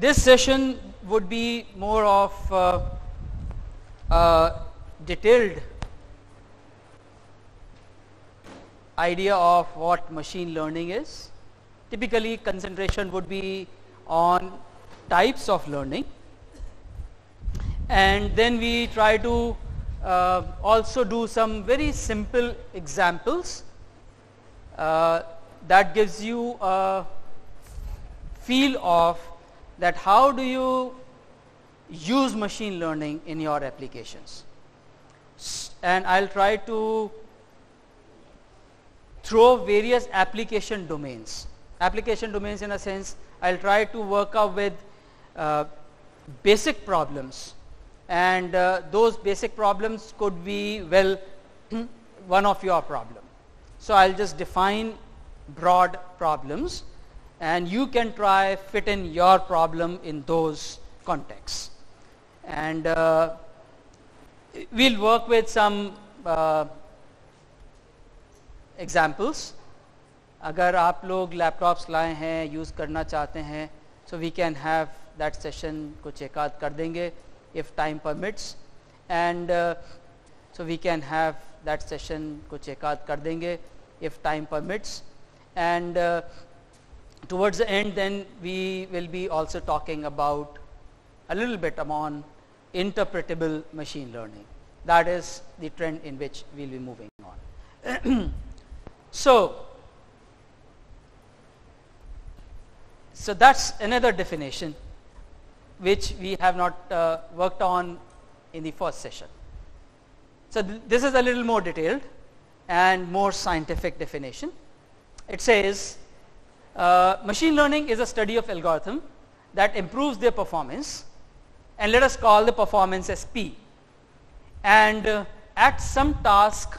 this session would be more of detailed idea of what machine learning is. Typically, concentration would be on types of learning, and then we try to also do some very simple examples that gives you a feel of that how do you use machine learning in your applications. And I'll try to throw various application domains in a sense. I'll try to work out with basic problems, and those basic problems could be, well, one of your problem. So I'll just define broad problems, and you can try fit in your problem in those contexts. And we'll work with some examples. अगर आप लोग laptops लाए हैं, use करना चाहते हैं, so we can have that session कुछ एक आध कर देंगे if time permits, and so we can have that session कुछ एक आध कर देंगे if time permits, and towards the end then we will be also talking about a little bit on interpretable machine learning. That is the trend in which we will be moving on. So that's another definition which we have not worked on in the first session. So this is a little more detailed and more scientific definition. It says machine learning is a study of algorithm that improves their performance, and let us call the performance as P, and at some task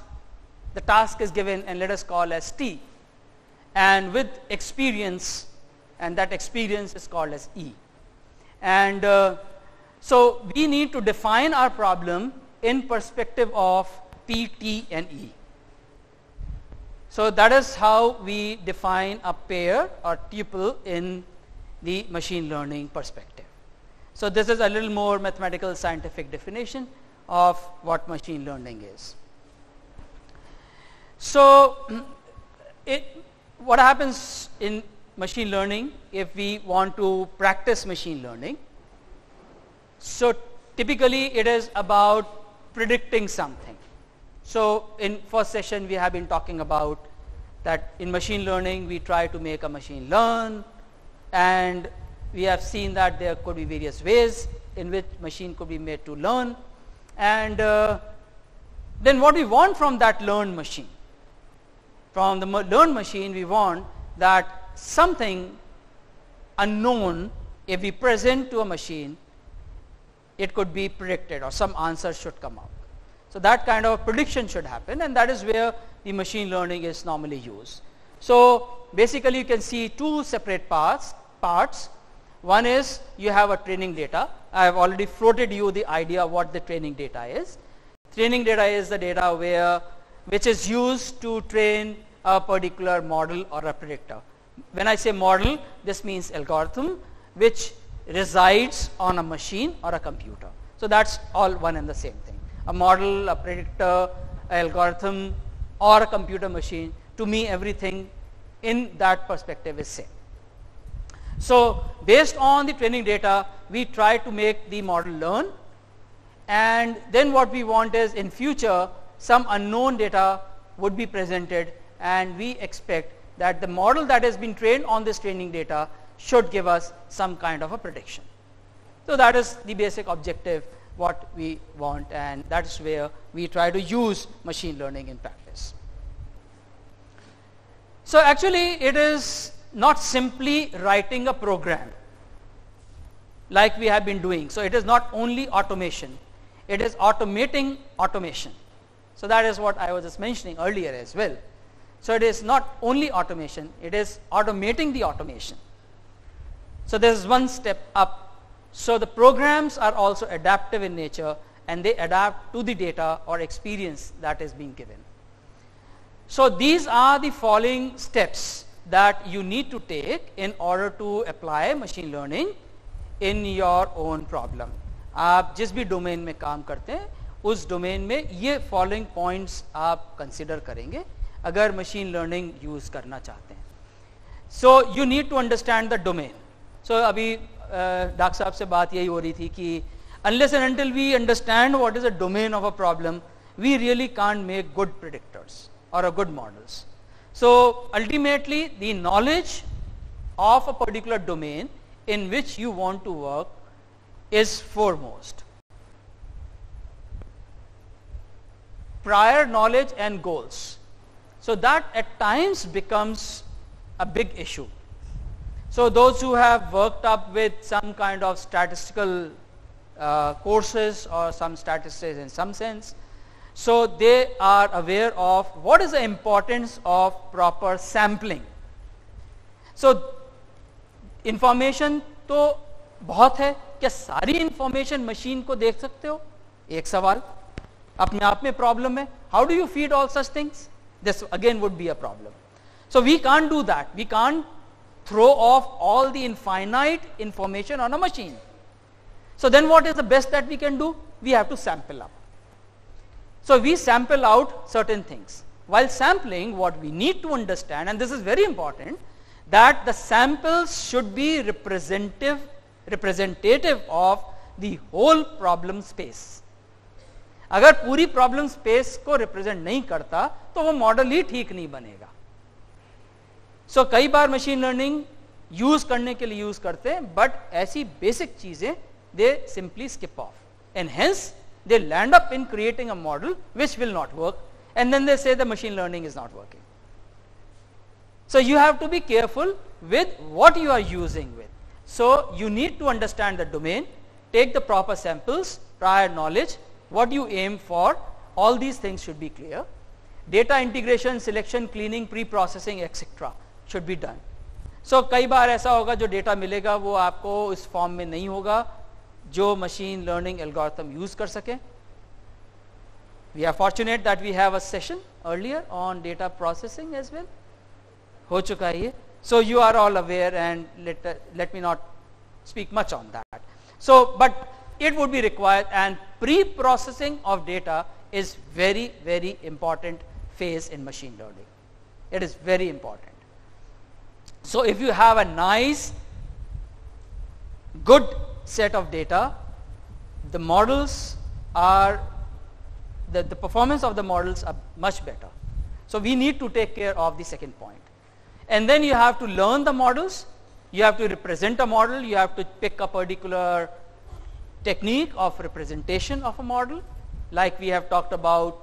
the task is given and let us call as T, and with experience, and that experience is called as E. And so we need to define our problem in perspective of P, T and E. So that is how we define a pair or tuple in the machine learning perspective. So this is a little more mathematical scientific definition of what machine learning is. So what happens in machine learning if we want to practice machine learning? So typically it is about predicting something. So in first session we have been talking about that in machine learning we try to make a machine learn, and we have seen that there could be various ways in which machine could be made to learn, and then what we want from that learned machine. From the learned machine we want that something unknown, if we present to a machine, it could be predicted or some answer should come out. So that kind of prediction should happen, and that is where the machine learning is normally used. So basically you can see two separate parts. One is you have a training data. I have already floated you the idea of what the training data is. Training data is the data which is used to train a particular model or a predictor. When I say model, this means algorithm which resides on a machine or a computer. So that's all one and the same thing. A model, a predictor, an algorithm or a computer machine, to me everything in that perspective is same. So based on the training data we try to make the model learn, and then what we want is in future some unknown data would be presented, and we expect that the model that has been trained on this training data should give us some kind of a prediction. So that is the basic objective what we want, and that is where we try to use machine learning in practice. So actually it is not simply writing a program like we have been doing. So it is not only automation, it is automating automation. So that is what I was just mentioning earlier as well. So it is not only automation, it is automating the automation. So there is one step up. So the programs are also adaptive in nature, and they adapt to the data or experience that is being given. So these are the following steps that you need to take in order to apply machine learning in your own problem. आप जिस भी domain में काम करते हैं उस domain में ये फॉलोइंग पॉइंट्स आप कंसिडर करेंगे अगर मशीन लर्निंग यूज करना चाहते हैं. So you need to understand the domain. So अभी डॉक्टर साहब से बात यही हो रही थी कि unless and until we understand what is the domain of a problem, we really can't make good predictors or a good models. So ultimately the knowledge of a particular domain in which you want to work is foremost. Prior knowledge and goals. So that at times becomes a big issue. So those who have worked up with some kind of statistical courses or some statistics in some sense, so they are aware of what is the importance of proper sampling. So information तो बहुत है, क्या सारी information machine को देख सकते हो? एक सवाल अपने आप में problem है. How do you feed all such things? This again would be a problem. So we can't do that. We can't throw off all the infinite information on a machine. So then what is the best that we can do? We have to sample up. So we sample out certain things. While sampling, what we need to understand, and this is very important, that the samples should be representative of the whole problem space. अगर पूरी problem space को represent नहीं करता तो वो model ही ठीक नहीं बनेगा. So कई बार machine learning use करने के लिए use करते हैं, but ऐसी basic चीजें they simply skip off, and hence they land up in creating a model which will not work, and then they say the machine learning is not working. So you have to be careful with what you are using with. So you need to understand the domain, take the proper samples, prior knowledge, what you aim for, all these things should be clear. Data integration, selection, cleaning, pre-processing, etc. should be done. So कई बार ऐसा होगा जो data मिलेगा वो आपको इस form में नहीं होगा जो मशीन लर्निंग एल्गोरिथम यूज कर सके. We are fortunate that we have a session earlier on data processing as well. हो चुका है ये. So you are all aware, and let me not speak much on that. So but it would be required, and pre-processing of data is very, very important phase in machine learning. It is very important. So if you have a nice, good set of data, the models are, the performance of the models are much better. So we need to take care of the second point. And then you have to learn the models, you have to represent a model, you have to pick a particular technique of representation of a model, like we have talked about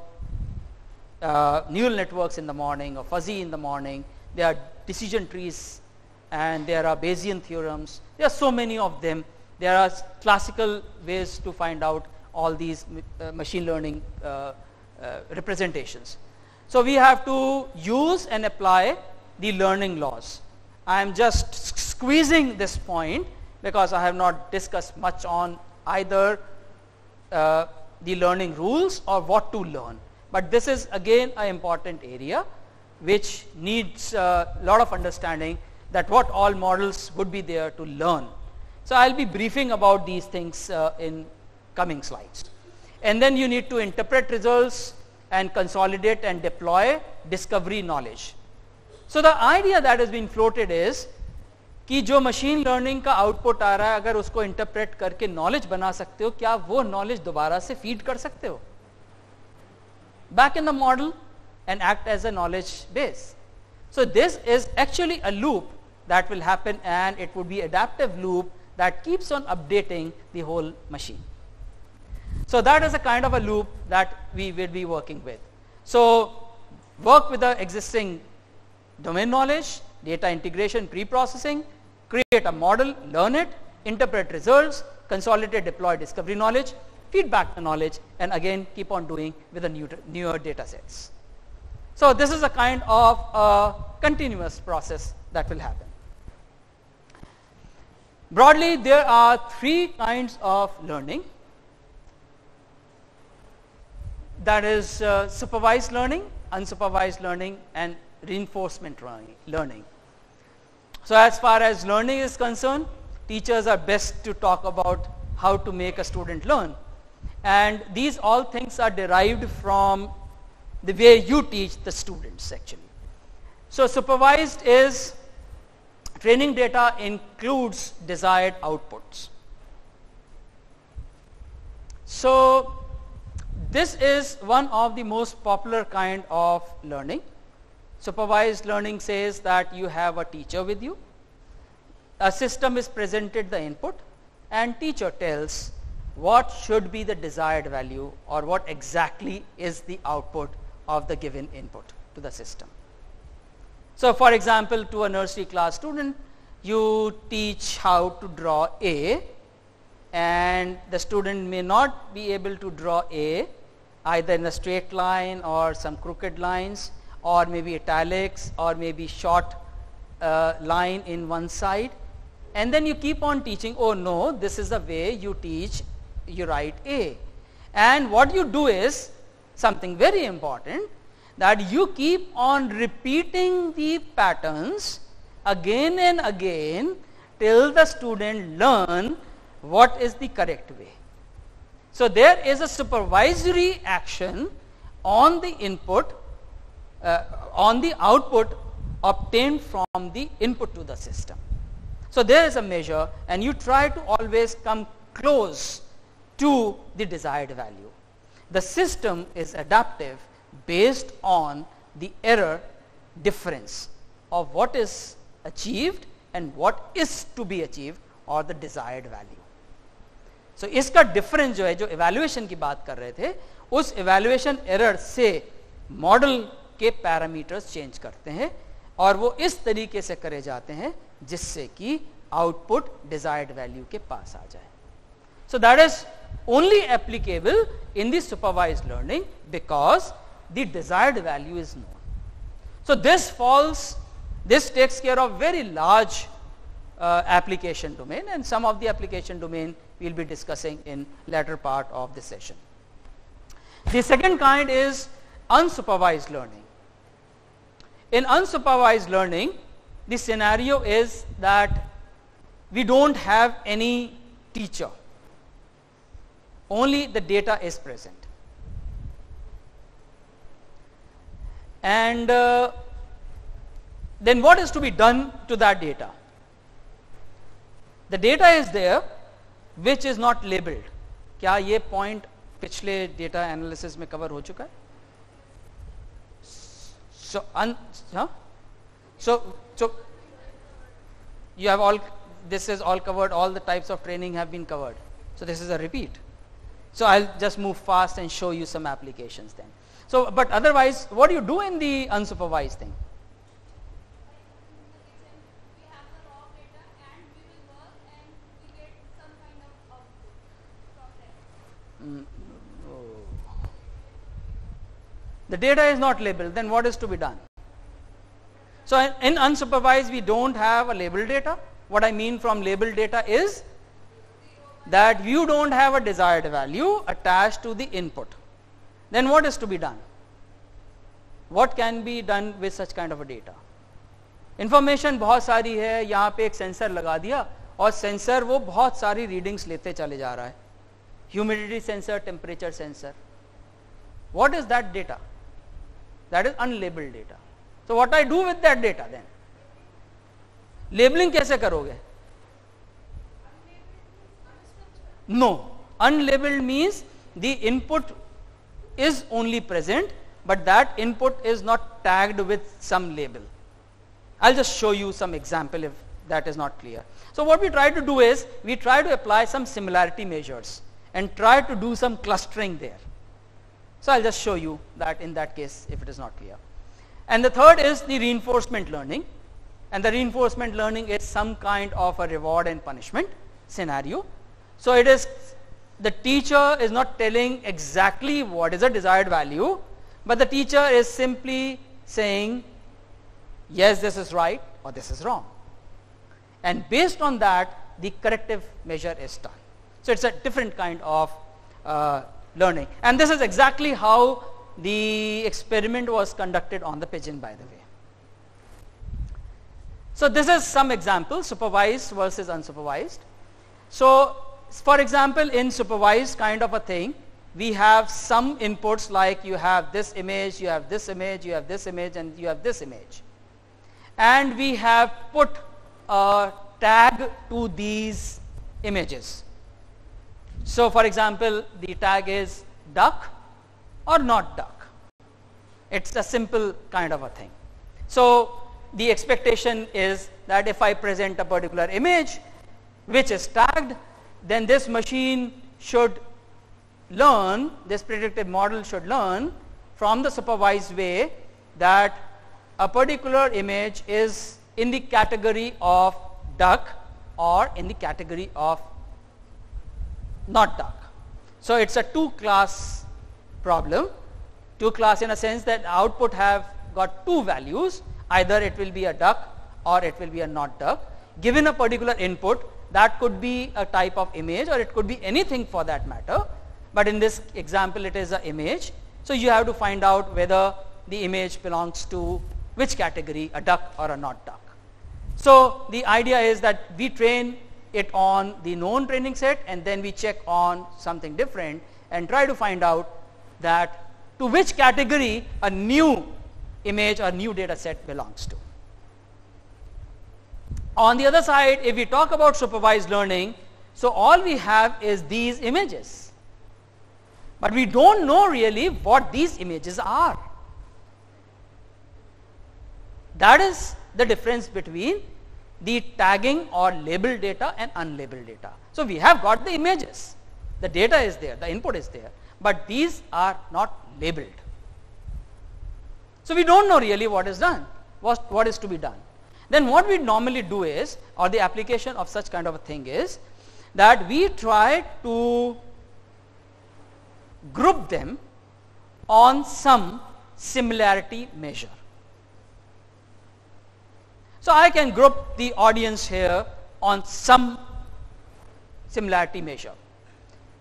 neural networks in the morning or fuzzy in the morning. There are decision trees and there are Bayesian theorems. There are so many of them. There are classical ways to find out all these machine learning representations. So we have to use and apply the learning laws. I am just squeezing this point because I have not discussed much on either the learning rules or what to learn. But this is again an important area which needs a lot of understanding, that what all models would be there to learn. So I will be briefing about these things in coming slides. And then you need to interpret results and consolidate and deploy discovery knowledge. So the idea that has been floated is कि जो machine learning का output आ रहा है अगर उसको interpret करके knowledge बना सकते हो, क्या वो नॉलेज दोबारा से फीड कर सकते हो back in the model and act as a knowledge base. So this is actually a loop that will happen, and it would be adaptive loop that keeps on updating the whole machine. So that is a kind of a loop that we will be working with. So work with the existing domain knowledge, data integration, pre-processing, create a model, learn it, interpret results, consolidate, deploy discovery knowledge, feed back the knowledge, and again keep on doing with the newer data sets. So this is a kind of a continuous process that will happen. Broadly, there are three kinds of learning. That is supervised learning, unsupervised learning, and reinforcement learning. So as far as learning is concerned, teachers are best to talk about how to make a student learn. And these all things are derived from the way you teach the students actually. So supervised is training data includes desired outputs. So this is one of the most popular kind of learning. Supervised learning says that you have a teacher with you, a system is presented the input, and teacher tells what should be the desired value or what exactly is the output of the given input to the system. So for example, to a nursery class student, you teach how to draw A, and the student may not be able to draw A either in a straight line or some crooked lines, or maybe italics, or maybe short line in one side, and then you keep on teaching, oh no, this is the way you teach, you write A. And what you do is something very important, that you keep on repeating the patterns again and again till the student learn what is the correct way. So there is a supervisory action on the input, on the output obtained from the input to the system. So there is a measure, and you try to always come close to the desired value. The system is adaptive based on the error difference of what is achieved and what is to be achieved or the desired value. So इसका difference जो है, जो evaluation की बात कर रहे थे, उस इवैल्यूएशन एरर से मॉडल के पैरामीटर्स चेंज करते हैं और वो इस तरीके से करे जाते हैं जिससे कि आउटपुट डिजायर्ड वैल्यू के पास आ जाए. So that is only applicable in the supervised learning because the desired value is known. So this takes care of very large application domain, and some of the application domain we will be discussing in latter part of this session. The second kind is unsupervised learning. In unsupervised learning, the scenario is that we don't have any teacher, only the data is present. And then what is to be done to that data? The data is there which is not labeled. क्या ये point पिछले data analysis में cover हो चुका है? So you have all, this is all covered, all the types of training have been covered. So this is a repeat. So I'll just move fast and show you some applications then. So but otherwise, what do you do in the unsupervised thing? The data is not labeled, then what is to be done? So in unsupervised, we don't have a labeled data. What I mean from labeled data is that you don't have a desired value attached to the input. Then what is to be done? What can be done with such kind of a data? Information बहुत सारी है, यहाँ पे एक sensor लगा दिया और sensor वो बहुत सारी रीडिंग्स लेते चले जा रहा है. Humidity sensor, temperature sensor. What is that data? That is unlabeled data. So what I do with that data then? Labeling कैसे करोगे? No. Unlabeled means the input is only present, but that input is not tagged with some label. I'll just show you some example if that is not clear. So what we try to do is, we try to apply some similarity measures and try to do some clustering there. So I'll just show you that in that case if it is not clear. And the third is the reinforcement learning, and the reinforcement learning is some kind of a reward and punishment scenario. So it is, the teacher is not telling exactly what is the desired value, but the teacher is simply saying yes, this is right or this is wrong, and based on that the corrective measure is done. So it's a different kind of learning, and this is exactly how the experiment was conducted on the pigeon, by the way. So this is some example, supervised versus unsupervised. So for example, in supervised kind of a thing, we have some inputs like you have this image, you have this image, you have this image, and you have this image. And we have put a tag to these images. So for example, the tag is duck or not duck. It's a simple kind of a thing. So the expectation is that if I present a particular image which is tagged, then this machine should learn, this predictive model should learn from the supervised way that a particular image is in the category of duck or in the category of not duck. So it's a two-class problem. Two-class in a sense that output have got two values, either it will be a duck or it will be a not duck. Given a particular input, that could be a type of image or it could be anything for that matter. But in this example, it is an image. So you have to find out whether the image belongs to which category, a duck or a not duck. So the idea is that we train it on the known training set and then we check on something different and try to find out that to which category a new image or new data set belongs to. On the other side, if we talk about supervised learning, so all we have is these images. But we don't know really what these images are. That is the difference between the tagging or labeled data and unlabeled data. So we have got the images. The data is there, the input is there, but these are not labeled. So we don't know really what is done, what is to be done. Then what we normally do is, or the application of such kind of a thing is, that we try to group them on some similarity measure. So I can group the audience here on some similarity measure.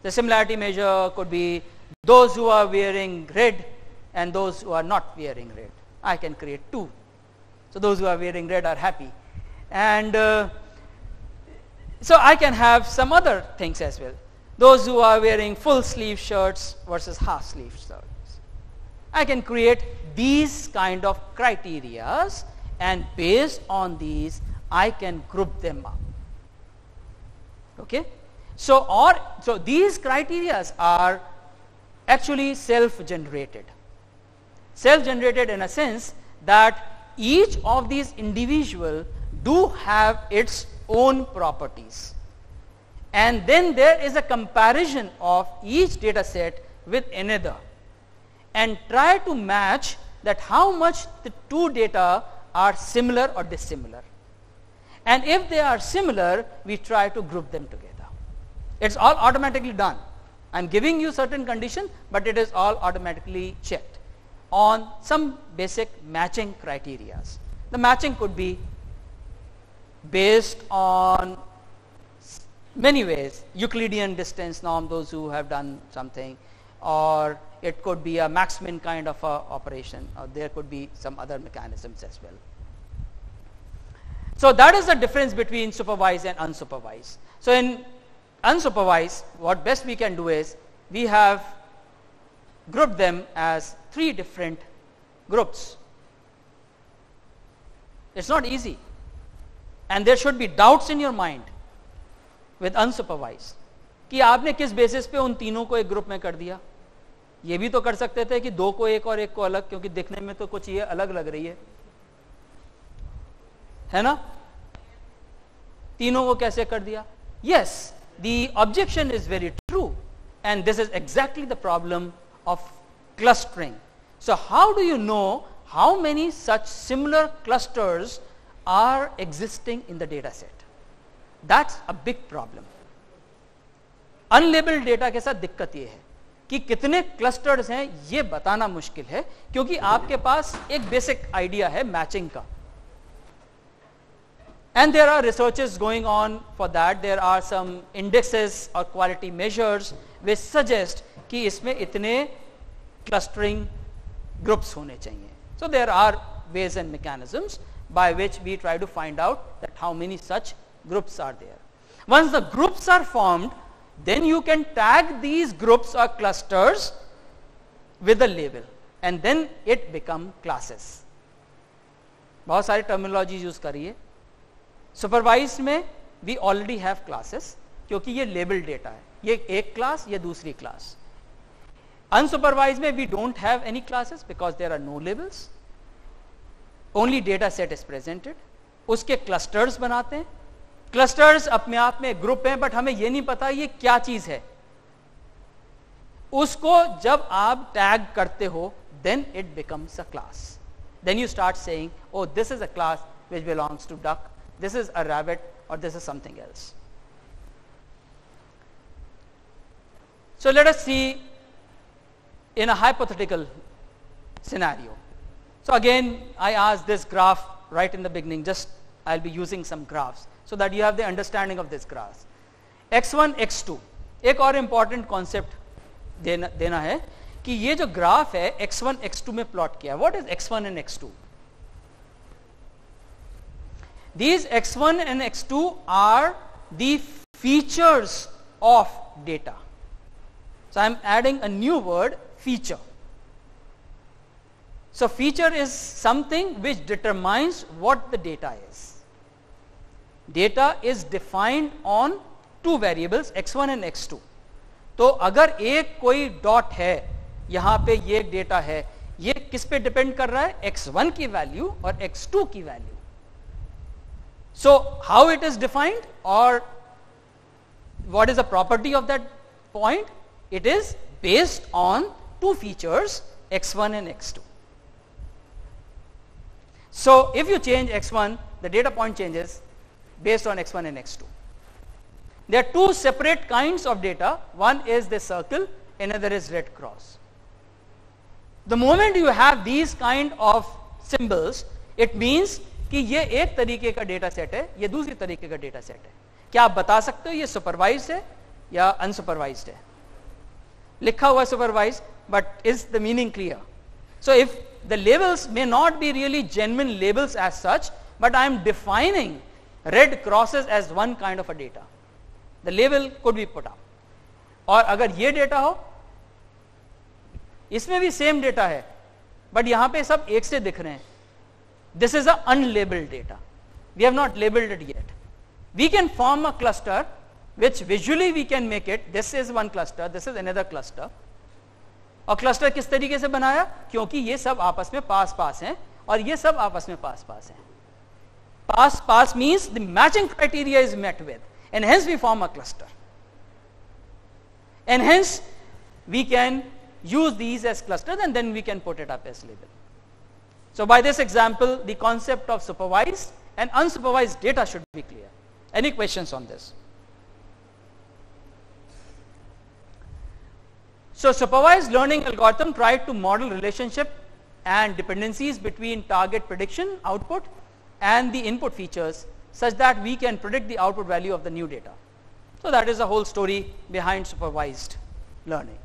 The similarity measure could be those who are wearing red and those who are not wearing red. I can create two. So those who are wearing red are happy. And so I can have some other things as well. Those who are wearing full sleeve shirts versus half sleeve shirts. I can create these kind of criterias, and based on these I can group them up. Okay? So these criterias are actually self-generated. Self-generated in a sense that each of these individual do have its own properties. And then there is a comparison of each data set with another and try to match that how much the two data are similar or dissimilar. And if they are similar, we try to group them together. It's all automatically done. I'm giving you certain conditions, but it is all automatically checked on some basic matching criteria. The matching could be based on many ways, Euclidean distance norm, those who have done something, or it could be a max-min kind of a operation, or there could be some other mechanisms as well. So that is the difference between supervised and unsupervised. So in unsupervised, what best we can do is, we have grouped them as three different groups. It's not easy. And there should be doubts in your mind with unsupervised कि आपने किस basis पे उन तीनों को एक group में कर दिया. ये भी तो कर सकते थे कि दो को एक और एक को अलग, क्योंकि दिखने में तो कुछ ये अलग लग रही है ना. तीनों को कैसे कर दिया? Yes, the objection is very true, and this is exactly the problem of clustering. So how do you know how many such similar clusters are existing in the data set? That's a big problem. Unlabeled data के साथ दिक्कत ये है कि कितने clusters हैं ये बताना मुश्किल है, क्योंकि आपके पास एक basic idea है matching का. And there are researches going on for that. There are some indexes or quality measures which suggest कि इसमें इतने clustering groups होने चाहिए. So there are ways and mechanisms by which we try to find out that how many such groups are there. Once the groups are formed, then you can tag these groups or clusters with a label and then it become classes. बहुत सारी terminology use करिए. Supervised में we already have classes क्योंकि ये label data है, ये एक class, ये दूसरी क्लास. अनसुपरवाइज्ड में we don't have any classes because there are no labels, only data set is presented. उसके क्लस्टर्स बनाते हैं. क्लस्टर्स अपने आप में ग्रुप हैं बट हमें ये नहीं पता ये क्या चीज है. उसको जब आप टैग करते हो then it becomes a class. Then you start saying, oh, this is a class which belongs to duck, this is a rabbit, or this is something else. So let us see in a hypothetical scenario. So again I asked this graph right in the beginning, just I'll be using some graphs so that you have the understanding of this graph. x1 x2 एक और important concept देना है कि ये जो graph है x1 x2 में plot किया है. What is x1 and x2? These x1 and x2 are the features of data. So I am adding a new word, feature. So feature is something which determines what the data is. Data is defined on two variables x1 and x2. तो अगर एक कोई dot है, यहां पे ये data है, ये किस पे डिपेंड कर रहा है? x1 की वैल्यू और x2 की वैल्यू. So how it is defined और what is the property of that point? It is based on two features, x1 and x2. So if you change x1, the data point changes based on x1 and x2. There are two separate kinds of data. One is the circle, another is red cross. The moment you have these kind of symbols, it means कि ये एक तरीके का data set है, ये दूसरी तरीके का डेटा सेट है. क्या आप बता सकते हो ये सुपरवाइज्ड है या अनसुपरवाइज्ड है? लिखा हुआ supervised, but is the meaning clear? So if the labels may not be really genuine labels as such, but I am defining red crosses as one kind of a data, the label could be put up. और अगर ये data हो, इसमें भी same data है, but यहां पे सब एक से दिख रहे हैं. This is a unlabeled data. We have not labeled it yet. We can form a cluster which visually we can make it. This is one cluster, this is another cluster. और cluster किस तरीके से बनाया? क्योंकि ये सब आपस में पास पास हैं और ये सब आपस में पास पास हैं. पास पास means the matching criteria is met with, and hence we form a cluster. And hence we can use these as clusters and then we can put it up as label. So by this example, the concept of supervised and unsupervised data should be clear. Any questions on this? So supervised learning algorithm tried to model relationship and dependencies between target prediction output and the input features such that we can predict the output value of the new data. So that is the whole story behind supervised learning.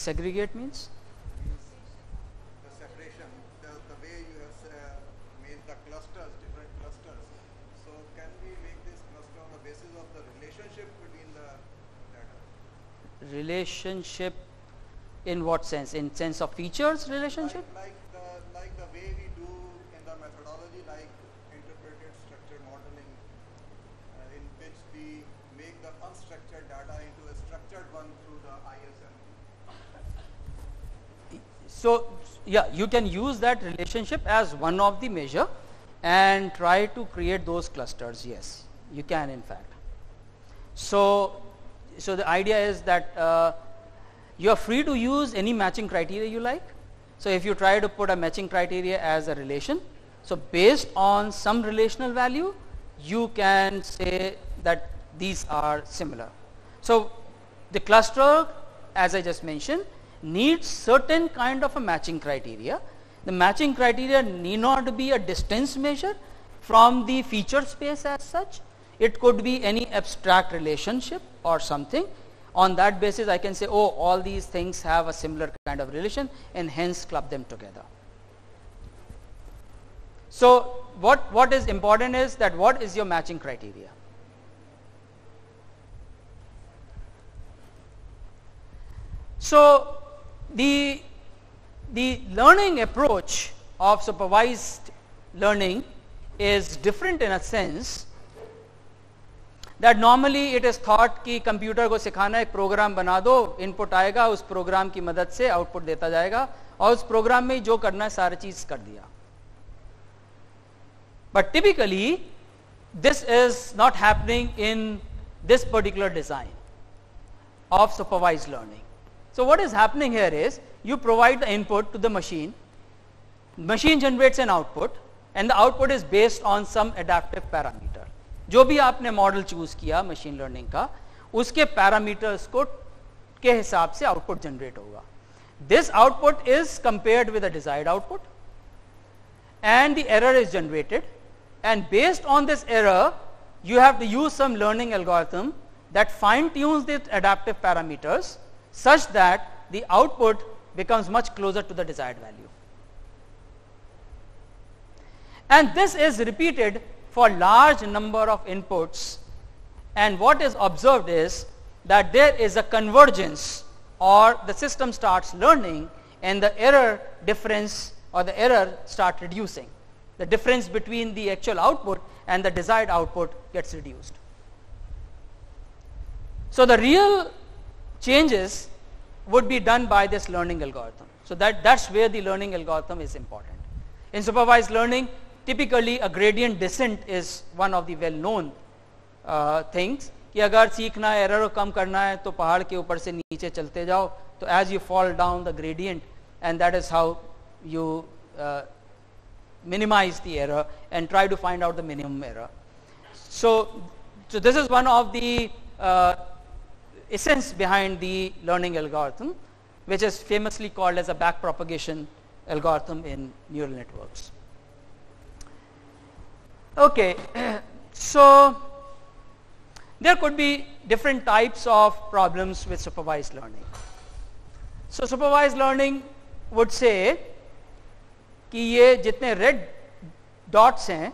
Segregate means? The separation, the way you have made the clusters, different clusters. So can we make this cluster on the basis of the relationship between the data? Relationship in what sense? In sense of features relationship? Like the way we do in the methodology, like interpreted structured modeling, in which we make the unstructured data into a structured one through the ISM. So yeah, you can use that relationship as one of the measure and try to create those clusters. Yes, you can in fact. So the idea is that you are free to use any matching criteria you like. So if you try to put a matching criteria as a relation, so based on some relational value, you can say that these are similar. So the cluster as I just mentioned, needs certain kind of a matching criteria. The matching criteria need not be a distance measure from the feature space as such. It could be any abstract relationship or something. On that basis, I can say, oh, all these things have a similar kind of relation, and hence club them together. So what is important is that what is your matching criteria? So the learning approach of supervised learning is different in a sense that normally it is thought कि computer को सिखाना एक programme बना दो, input आएगा, उस programme की मदद से आउटपुट देता जाएगा और उस प्रोग्राम में जो करना है सारी चीज कर दिया. But typically this is not happening in this particular design of supervised learning. So what is happening here is you provide the input to the machine generates an output, and the output is based on some adaptive parameter. जो भी आपने model choose किया machine learning का, उसके parameters को के हिसाब से आउटपुट जनरेट होगा. This output is compared with the desired output and the error is generated, and based on this error you have to use some learning algorithm that fine tunes the adaptive parameters such that the output becomes much closer to the desired value. And this is repeated for large number of inputs, and what is observed is that there is a convergence, or the system starts learning and the error difference or the error start reducing. The difference between the actual output and the desired output gets reduced. So the real changes would be done by this learning algorithm. So that's where the learning algorithm is important. In supervised learning, typically a gradient descent is one of the well known things, कि अगर सीखना है, error को कम करना है, तो पहाड़ के ऊपर से नीचे चलते जाओ, तो as you fall down the gradient, and that is how you minimize the error and try to find out the minimum error. So this is one of the essence behind the learning algorithm, which is famously called as a backpropagation algorithm in neural networks. Okay, so there could be different types of problems with supervised learning. So supervised learning would say कि ये जितने red dots हैं,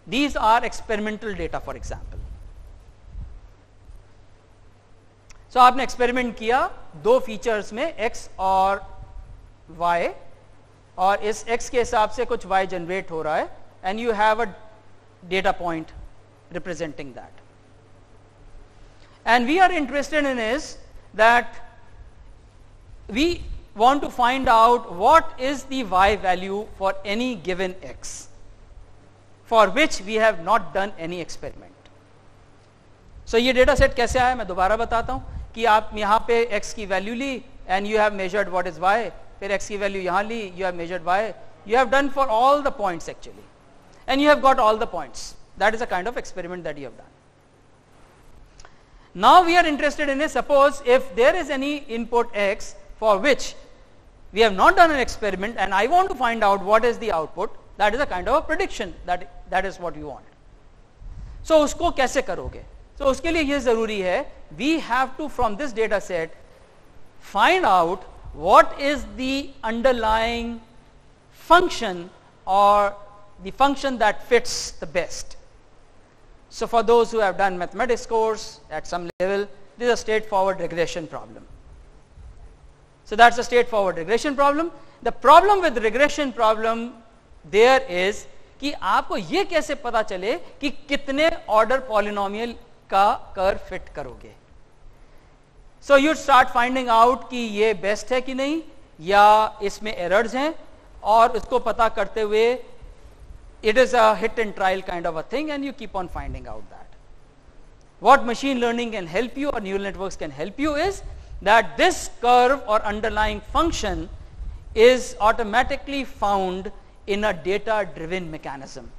these are experimental data, for example. So आपने experiment किया दो features में x और y, और इस x के हिसाब से कुछ y generate हो रहा है, and you have a data point representing that. And we are interested in is that we want to find out what is the y value for any given x, for which we have not done any experiment. So ये data set कैसे आया, मैं दोबारा बताता हूँ कि आप यहाँ पे x की value Lee and you have measured what is y, फिर x की value यहाँ ली, you have measured y, you have done for all the points actually, and you have got all the points. That is a kind of experiment that you have done. Now we are interested in is, suppose if there is any input x for which we have not done an experiment and I want to find out what is the output, that is a kind of a prediction, that is what you want. So उसको कैसे करोगे? So उसके लिए ये जरूरी है, we have to from this data set find out what is the underlying function or the function that fits the best. So for those who have done mathematics course at some level, this is a straightforward regression problem. So that's a straightforward regression problem. The problem with regression problem there is कि आपको ये कैसे पता चले कि कितने order polynomial का curve fit करोगे. So you start finding out कि ये best है कि नहीं, या इसमें errors हैं, और उसको पता करते हुए it is a hit and trial kind of a thing, and you keep on finding out that. What machine learning can help you, or neural networks can help you, is that this curve or underlying function is automatically found in a data driven mechanism.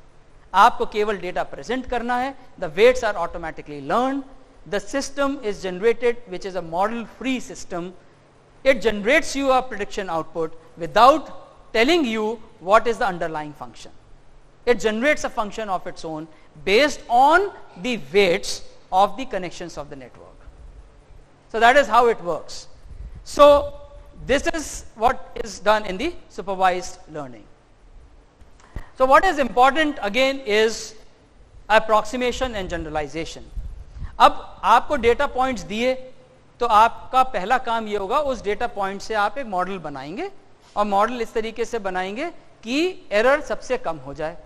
आपको केवल data present करना है, the weights are automatically learned, the system is generated, which is a model free system, it generates you a prediction output without telling you what is the underlying function. It generates a function of its own based on the weights of the connections of the network. So that is how it works. So this is what is done in the supervised learning. So what is important again is approximation and generalization. अब आपको data points दिए तो आपका पहला काम ये होगा उस डेटा पॉइंट से आप एक मॉडल बनाएंगे और मॉडल इस तरीके से बनाएंगे कि एरर सबसे कम हो जाए.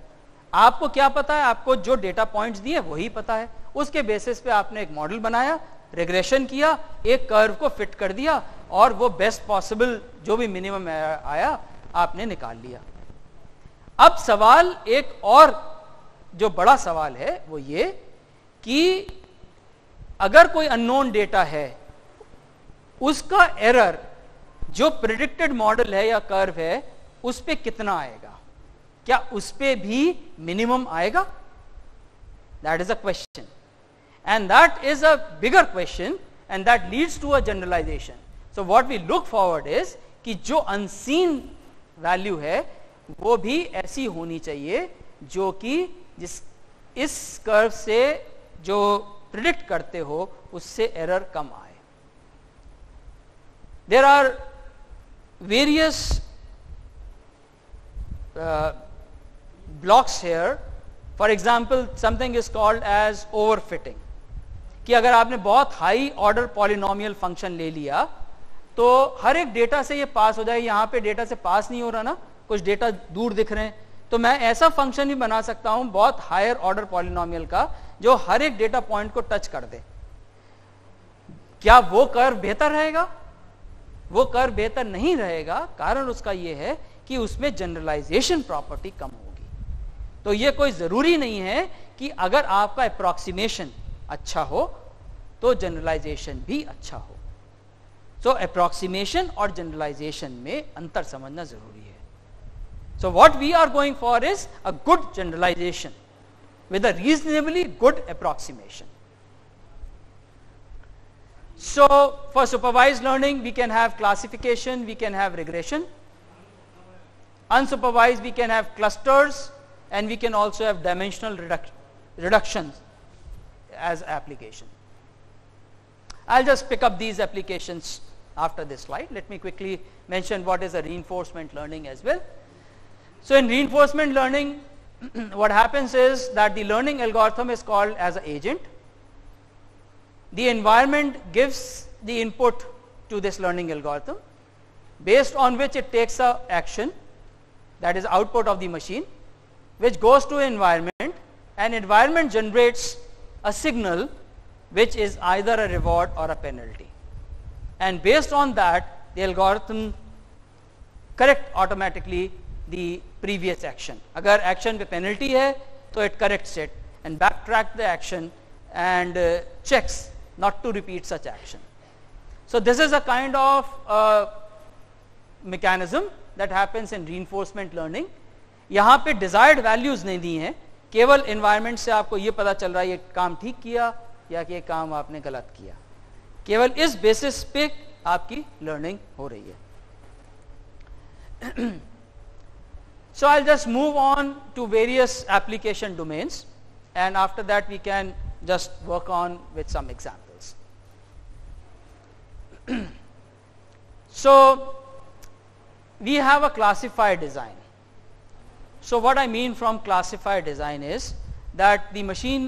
आपको क्या पता है? आपको जो डेटा पॉइंट्स दिए वही पता है. उसके बेसिस पे आपने एक मॉडल बनाया, रिग्रेशन किया, एक कर्व को फिट कर दिया और वो बेस्ट पॉसिबल जो भी मिनिमम आया आपने निकाल लिया. अब सवाल एक और जो बड़ा सवाल है वो ये कि अगर कोई अननोन डेटा है उसका एरर जो प्रेडिक्टेड मॉडल है या कर्व है उस पे कितना आएगा? क्या उस पे भी मिनिमम आएगा? That is a question and that is a bigger question and that leads to a generalization. So what we look forward is कि जो अनसीन वैल्यू है वो भी ऐसी होनी चाहिए जो कि जिस इस कर्व से जो प्रिडिक्ट करते हो उससे एरर कम आए. There are various blocks here. For example, something is called as overfitting. कि अगर आपने बहुत हाई ऑर्डर पॉलिनोमियल फंक्शन ले लिया तो हर एक डेटा से ये पास हो जाए. यहाँ पे डेटा से पास नहीं हो रहा ना, कुछ डेटा दूर दिख रहे हैं, तो मैं ऐसा फंक्शन ही बना सकता हूं बहुत हायर ऑर्डर पॉलिनोमियल का जो हर एक डेटा पॉइंट को टच कर दे. क्या वो कर्व बेहतर रहेगा? वो कर्व बेहतर नहीं रहेगा. कारण उसका ये है कि उसमें जनरलाइजेशन प्रॉपर्टी कम होगी. तो ये कोई जरूरी नहीं है कि अगर आपका अप्रॉक्सीमेशन अच्छा हो तो जनरलाइजेशन भी अच्छा हो. सो अप्रॉक्सीमेशन और जनरलाइजेशन में अंतर समझना जरूरी है. So what we are going for is a good generalization with a reasonably good approximation. So for supervised learning we can have classification, we can have regression. Unsupervised we can have clusters and we can also have dimensional reductions as application. I'll just pick up these applications after this slide. Let me quickly mention what is a reinforcement learning as well. So in reinforcement learning what happens is that the learning algorithm is called as an agent. The environment gives the input to this learning algorithm based on which it takes a action, that is output of the machine, which goes to environment, and environment generates a signal which is either a reward or a penalty, and based on that the algorithm correct automatically the previous action. अगर action पे penalty है तो it corrects it and backtrack the action and checks not to repeat such action. So this is a kind of mechanism that happens in reinforcement learning. यहाँ पे desired values नहीं दी हैं, केवल environment से आपको ये पता चल रहा है ये काम ठीक किया या कि ये काम आपने गलत किया. केवल इस basis पे आपकी learning हो रही है. So I'll just move on to various application domains, and after that we can just work on with some examples. So we have a classified design. So what I mean from classified design is that the machine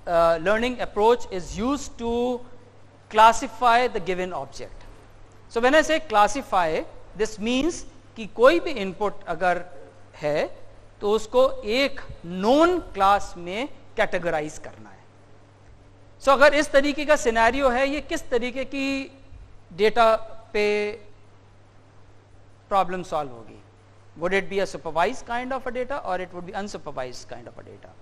learning approach is used to classify the given object. So when I say classify, this means कि कोई भी input अगर है तो उसको एक known class में categorise करना है. सो अगर इस तरीके का सिनेरियो है, ये किस तरीके की डेटा पे प्रॉब्लम सॉल्व होगी? Would it be a supervised kind of a data और it would be unsupervised kind of a data?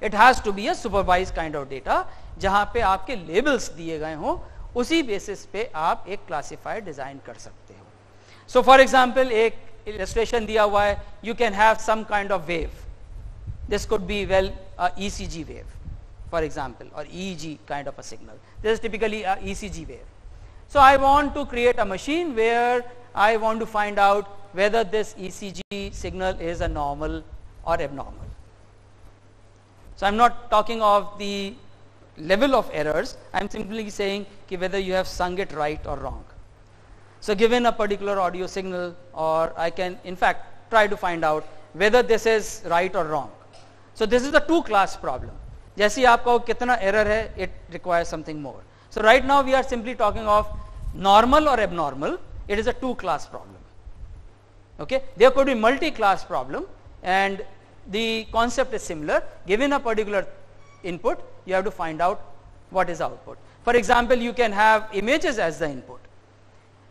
It has to be a supervised kind of data जहां पे आपके लेबल्स दिए गए हों, उसी बेसिस पे आप एक क्लासिफायर डिजाइन कर सकते हो. So for example, एक illustration दिया हुआ है, you can have some kind of wave. This could be well a ECG wave, for example, or EEG kind of a signal. This is typically a ECG wave. So I want to create a machine where I want to find out whether this ECG signal is a normal or abnormal. So I'm not talking of the level of errors, I'm simply saying whether you have sung it right or wrong. So given a particular audio signal, or I can in fact try to find out whether this is right or wrong. So this is the two class problem. जैसे आपका कितना error है, it requires something more. So right now we are simply talking of normal or abnormal. It is a two class problem. Okay, there could be multi-class problem, and the concept is similar. Given a particular input, you have to find out what is output. For example, you can have images as the input.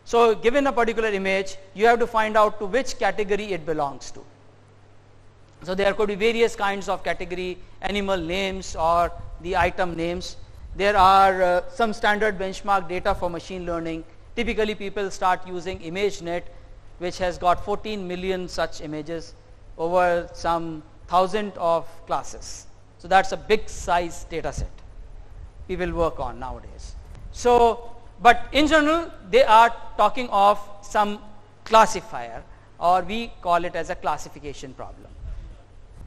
So given a particular image, you have to find out to which category it belongs to. So there could be various kinds of category, animal names or the item names. There are some standard benchmark data for machine learning. Typically people start using ImageNet, which has got 14 million such images over some 1,000 of classes. So that's a big size data set people work on nowadays. So, but in general they are talking of some classifier, or we call it as a classification problem.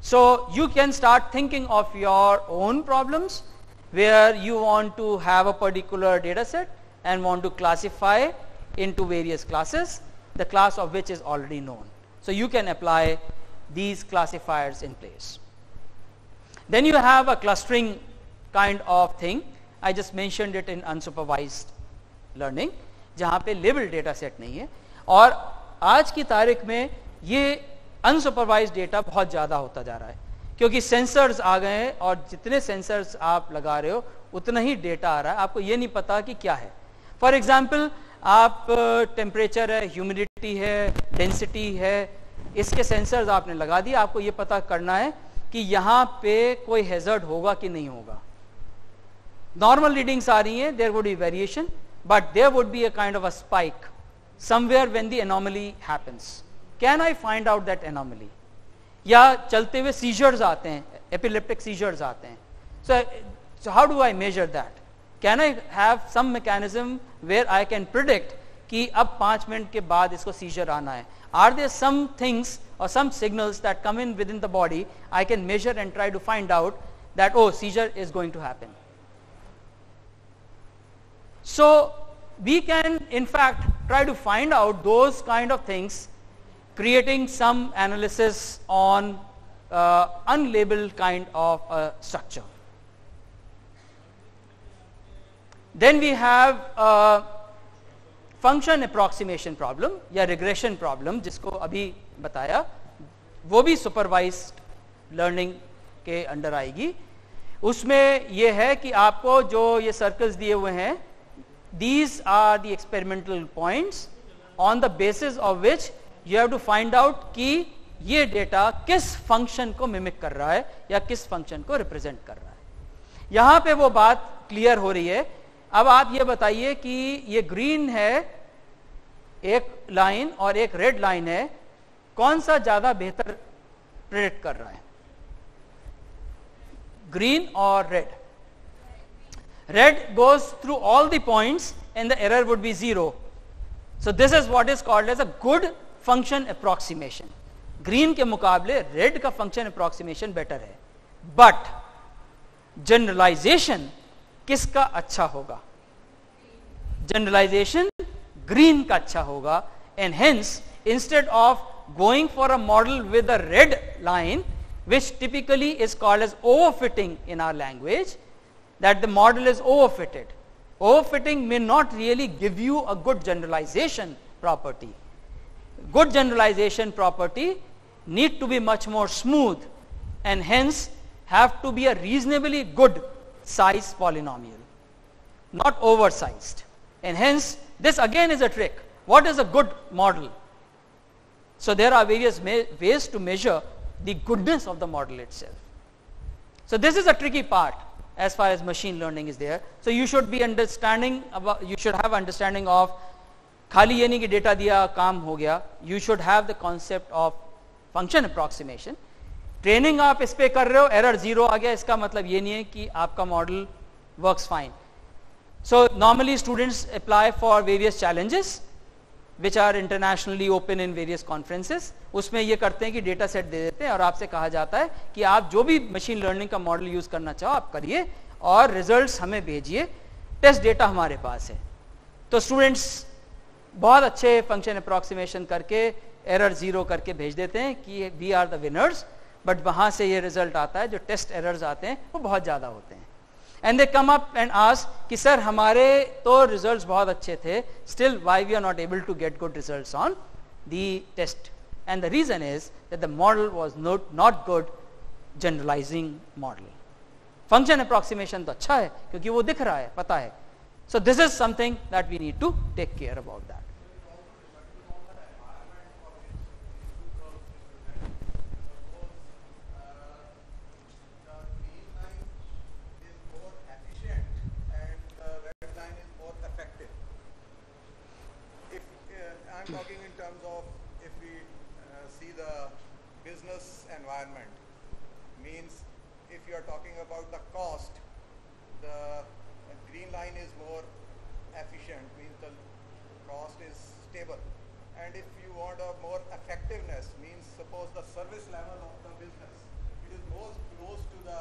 So you can start thinking of your own problems where you want to have a particular data set and want to classify into various classes, the class of which is already known. So you can apply these classifiers in place. Then you have a clustering kind of thing. I just mentioned it in unsupervised learning, जहाँ पे label data set नहीं है, और आज की तारीख में ये अनसुपरवाइज्ड डेटा बहुत ज़्यादा होता जा रहा है, क्योंकि सेंसर्स आ गए हैं और जितने सेंसर्स आप लगा रहे हो उतना ही डेटा आ रहा है, आपको ये नहीं पता कि क्या है. फॉर एग्जाम्पल आप टेम्परेचर है, ह्यूमिडिटी है, डेंसिटी है, इसके सेंसर्स आपने लगा दिए, आपको ये पता करना है कि यहाँ पे कोई हैजर्ड होगा कि नहीं होगा. नॉर्मल रीडिंग्स आ रही हैं, there would be variation, but there would be a kind of a spike somewhere when the anomaly happens. Can I find out that anomaly? या चलते हुए सीजर्स आते हैं, एपिलेप्टिक सीजर्स आते हैं. So how do I measure that? Can I have some mechanism where I can predict कि अब 5 minute के बाद इसको सीजर आना है? Are there some things or some signals that come in within the body I can measure and try to find out that, oh, seizure is going to happen? So we can in fact try to find out those kind of things, creating some analysis on unlabeled kind of structure. Then we have function approximation problem या regression problem, जिसको अभी बताया, वो भी supervised learning के under आएगी. उसमें ये है कि आपको जो ये सर्कल्स दिए हुए हैं, these are the experimental points on the basis of which you have to find out कि ये डेटा किस फंक्शन को मिमिक कर रहा है या किस फंक्शन को रिप्रेजेंट कर रहा है. यहां पे वो बात क्लियर हो रही है. अब आप ये बताइए कि ये ग्रीन है एक लाइन और एक रेड लाइन है, कौन सा ज्यादा बेहतर प्रेडिक्ट कर रहा है, ग्रीन और red? Red goes through all the points and the error would be 0. So this is what is called as a good function approximation. Green के मुकाबले रेड का फंक्शन अप्रॉक्सीमेशन बेटर है. बट जनरलाइजेशन किसका अच्छा होगा? Generalization green का अच्छा होगा. And hence instead of going for a model with a red line, which typically is called as overfitting in our language, that the model is overfitted. Overfitting may not really give you a good generalization property. Good generalization property need to be much more smooth and hence have to be a reasonably good size polynomial, not oversized. And hence this again is a trick. What is a good model? So there are various ways to measure the goodness of the model itself. So this is a tricky part as far as machine learning is there. So you should be understanding about, you should have understanding of खाली ये नहीं कि data दिया काम हो गया. You should have the concept of function approximation. Training आप इस पे कर रहे हो, एरर 0 आ गया, इसका मतलब ये नहीं है कि आपका model works fine. So normally students apply for various challenges which are internationally open in various conferences. उसमें ये करते हैं कि डेटा सेट दे देते हैं और आपसे कहा जाता है कि आप जो भी मशीन लर्निंग का मॉडल यूज करना चाहो आप करिए और रिजल्ट्स हमें भेजिए, टेस्ट डेटा हमारे पास है. तो स्टूडेंट्स बहुत अच्छे फंक्शन अप्रॉक्सीमेशन करके एरर जीरो करके भेज देते हैं कि we are the winners, but वहां से ये रिजल्ट आता है, जो टेस्ट एरर्स आते हैं वो बहुत ज्यादा होते हैं. And they come up and ask कि सर हमारे तो रिजल्ट्स बहुत अच्छे थे, still why we are not able to get good results on the test. And the reason is that the model was not good generalizing model. Function approximation तो अच्छा है क्योंकि वो दिख रहा है, पता है. So this is something that we need to take care about that. I'm talking in terms of if we see the business environment, means if you are talking about the cost, the green line is more efficient, means the cost is stable. And if you want a more effectiveness, means suppose the service level of the business, it is more close to the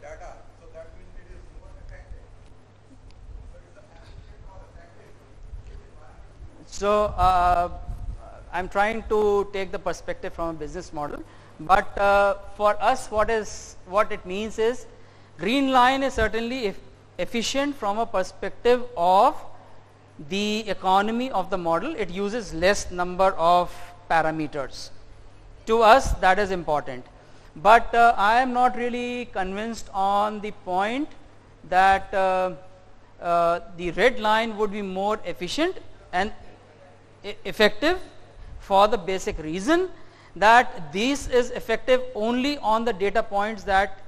data, so that means it is more effective. But is the efficient or effective? So I'm trying to take the perspective from a business model, but for us what it means is green line is certainly efficient from a perspective of the economy of the model. It uses less number of parameters. To us that is important, but I am not really convinced on the point that the red line would be more efficient and effective for the basic reason that this is effective only on the data points that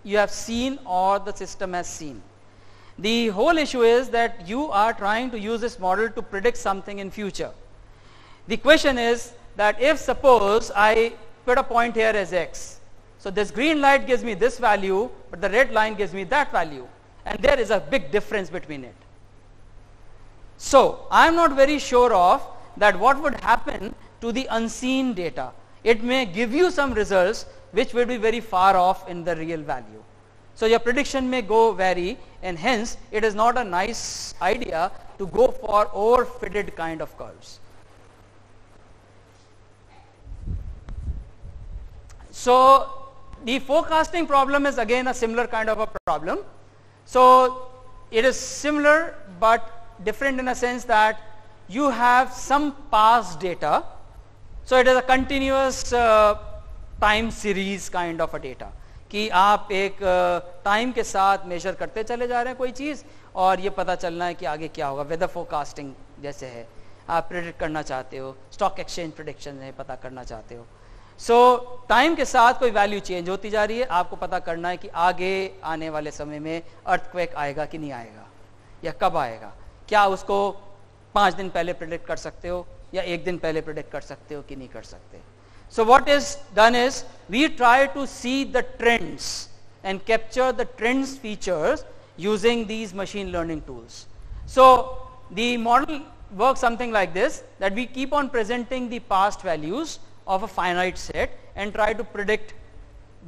you have seen or the system has seen. The whole issue is that you are trying to use this model to predict something in future. The question is that if suppose I put a point here as x, so this green light gives me this value, but the red line gives me that value, and there is a big difference between it. So I am not very sure of that what would happen to the unseen data. It may give you some results which will be very far off in the real value. So your prediction may go vary, and hence it is not a nice idea to go for overfitted kind of curves. So the forecasting problem is again a similar kind of a problem. So it is similar but different in a sense that you have some past data. So it is a continuous time series kind of a data कि आप एक time के साथ major करते चले जा रहे हैं कोई चीज़ और ये पता चलना है कि आगे क्या होगा. वेदर फोरकास्टिंग जैसे है, आप प्रेडिक्ट करना चाहते हो, स्टॉक एक्सचेंज प्रेडिक्शन है, पता करना चाहते हो. सो टाइम के साथ कोई वैल्यू चेंज होती जा रही है, आपको पता करना है कि आगे आने वाले समय में अर्थक्वेक आएगा कि नहीं आएगा या कब आएगा. क्या उसको 5 दिन पहले प्रेडिक्ट कर सकते हो या 1 दिन पहले प्रेडिक्ट कर सकते हो कि नहीं कर सकते. So what is done is we try to see the trends and capture the trends features using these machine learning tools. So the model works something like this, that we keep on presenting the past values of a finite set and try to predict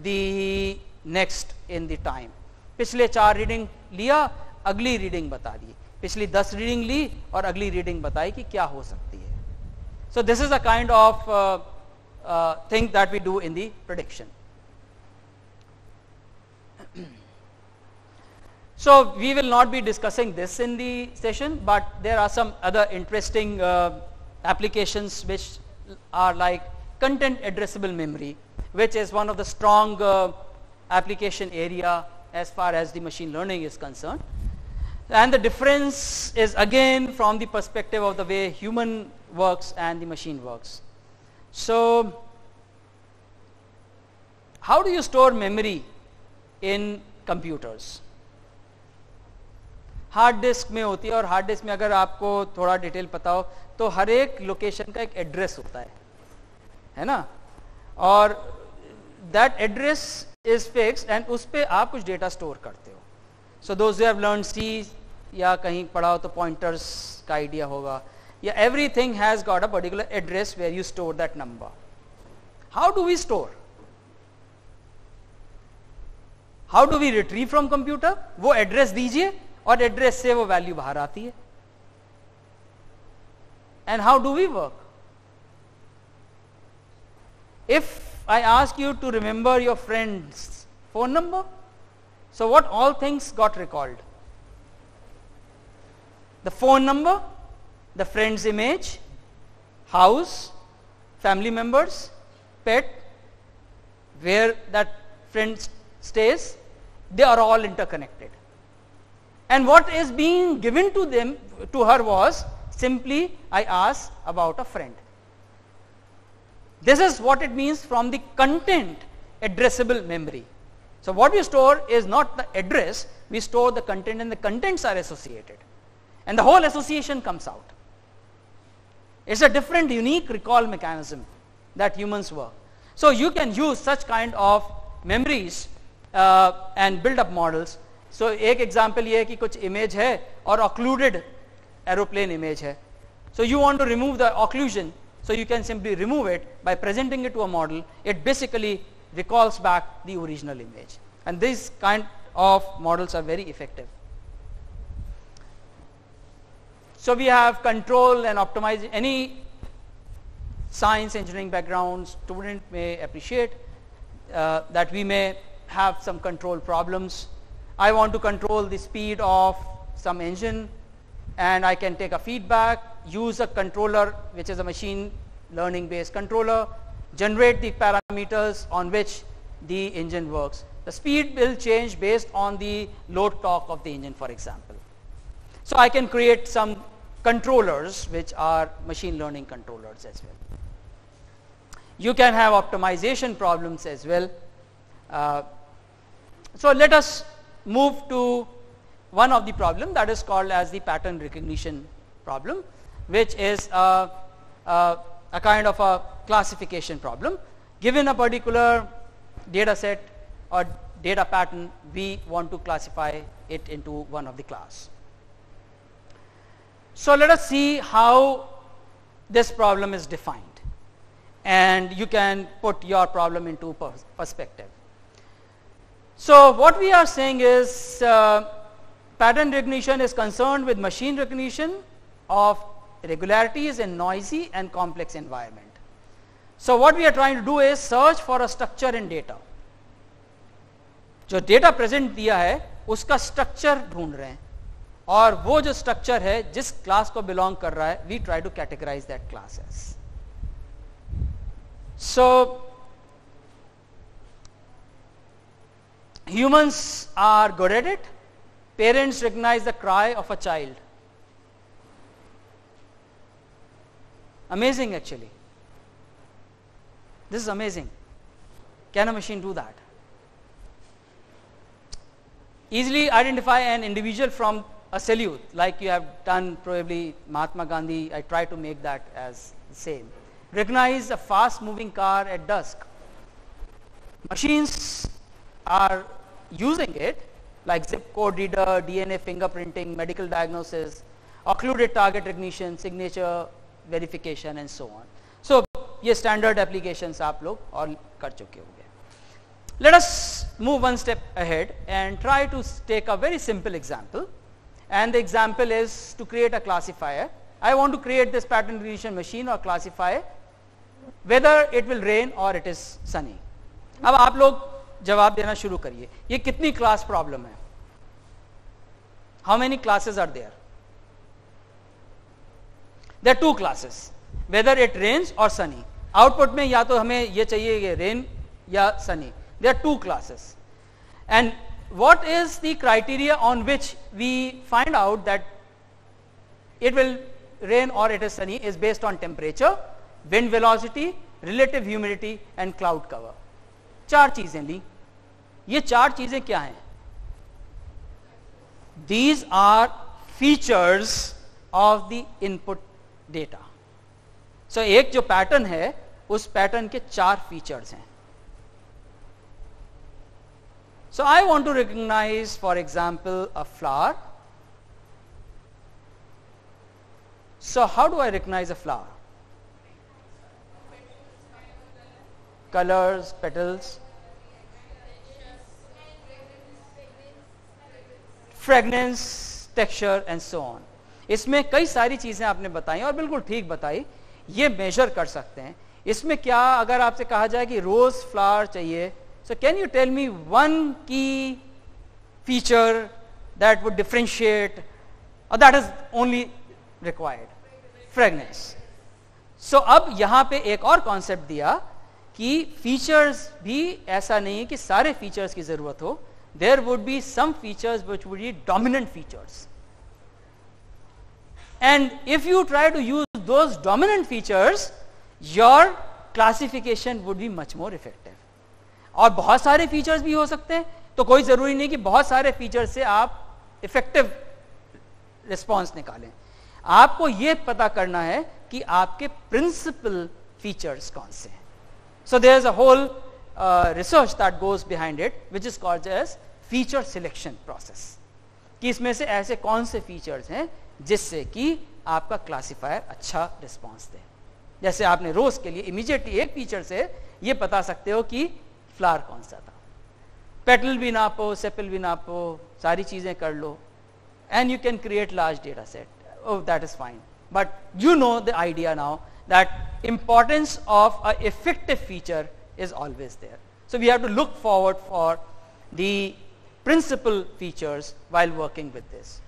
the next in the time. पिछले 4 reading लिया, अगली reading बता दी, पिछली 10 reading ली और अगली reading बताई कि क्या हो सकती है. So this is a kind of thing that we do in the prediction. So we will not be discussing this in the session, but there are some other interesting applications which are like content addressable memory, which is one of the strong application area as far as the machine learning is concerned. And the difference is again from the perspective of the way human works and the machine works. So how do you store memory in computers? Hard disk में होती है और hard disk में अगर आपको थोड़ा detail पता हो तो हर एक लोकेशन का एक एड्रेस होता है ना, और that address is fixed and उस पे आप कुछ डेटा स्टोर करते हो. So those who have learned C या कहीं पढ़ा हो तो पॉइंटर्स का आइडिया होगा, या everything has got a particular address where you store that number. How do we store? How do we retrieve from computer? वो एड्रेस दीजिए और एड्रेस से वो वैल्यू बाहर आती है. And how do we work? If I ask you to remember your friend's phone number, so what all things got recalled? The phone number, the friend's image, house, family members, pet, where that friend stays, they are all interconnected. And what is being given to them, to her, was simply I asked about a friend. This is what it means from the content addressable memory. So what we store is not the address, we store the content, and the contents are associated. And the whole association comes out. It's a different unique recall mechanism that humans work. So you can use such kind of memories and build up models. So एक example ये है कि कुछ image है और occluded aeroplane image है. So you want to remove the occlusion, so you can simply remove it by presenting it to a model. It basically recalls back the original image. And these kind of models are very effective. So we have control and optimize. Any science engineering background student may appreciate that we may have some control problems. I want to control the speed of some engine, and I can take a feedback, use a controller which is a machine learning based controller, generate the parameters on which the engine works. The speed will change based on the load torque of the engine, for example. So I can create some controllers which are machine learning controllers as well. You can have optimization problems as well. So let us move to one of the problem that is called as the pattern recognition problem, which is a kind of a classification problem. Given a particular data set or data pattern, we want to classify it into one of the class. So let us see how this problem is defined, and you can put your problem into perspective. So what we are saying is pattern recognition is concerned with machine recognition of irregularities in noisy and complex environment. So what we are trying to do is search for a structure in data. जो data present दिया है उसका structure ढूंढ रहे हैं, और वो जो स्ट्रक्चर है जिस क्लास को बिलोंग कर रहा है, we try to categorize that class as. So humans are good at it. Parents recognize the cry of a child. Amazing, actually. This is amazing. Can a machine do that? Easily identify an individual from a salute, like you have done probably Mahatma Gandhi. I try to make that as the same. Recognize a fast moving car at dusk. Machines are using it like zip code reader, DNA fingerprinting, medical diagnosis, occluded target recognition, signature verification and so on. So ये standard applications आप लोग और कर चुके होंगे. Let us move one step ahead and try to take a very simple example, and the example is to create a classifier. I want to create this pattern recognition machine or classifier whether it will rain or it is sunny. अब आप लोग जवाब देना शुरू करिए. ये कितनी class problem है? How many classes are there? There are two classes, whether it rains or sunny. Output में या तो हमें ये चाहिए ये रेन या Sunny. There are two classes, and what is the criteria on which we find out that it will rain or it is sunny is based on temperature, wind velocity, relative humidity and cloud cover. चार चीजें ली. ये चार चीजें क्या हैं? These are features of the input data. So एक जो pattern है उस पैटर्न के चार फीचर्स हैं. So I want to recognize, for example, a flower So how do I recognize a flower? Colors, petals, fragrance, texture and so on. इसमें कई सारी चीजें आपने बताई और बिल्कुल ठीक बताई, ये मेजर कर सकते हैं. इसमें क्या अगर आपसे कहा जाए कि रोज फ्लावर चाहिए, so can you tell me one key feature that would differentiate or that is only required? Fragrance. So अब यहां पे एक और कॉन्सेप्ट दिया कि फीचर्स भी ऐसा नहीं है कि सारे फीचर्स की जरूरत हो. There would be some features which would be dominant features. And if you try to use those dominant features, your classification would be much more effective. और बहुत सारे फीचर्स भी हो सकते हैं, तो कोई जरूरी नहीं कि बहुत सारे फीचर्स से आप इफेक्टिव रिस्पॉन्स निकालें. आपको यह पता करना है कि आपके प्रिंसिपल फीचर्स कौन से हैं. So there is a whole research that goes behind it, which is called as feature selection process. कि इसमें से ऐसे कौन से फीचर्स हैं जिससे कि आपका क्लासिफायर अच्छा रिस्पॉन्स दे. जैसे आपने रोज के लिए इमीडिएटली एक फीचर से ये बता सकते हो कि फ्लावर कौन सा था. पेटल भी नापो, सेपल भी नापो, सारी चीजें कर लो, and you can create large data set. Oh, that is fine. But you know the idea now that importance of a effective feature is always there. So we have to look forward for the principal features while working with this.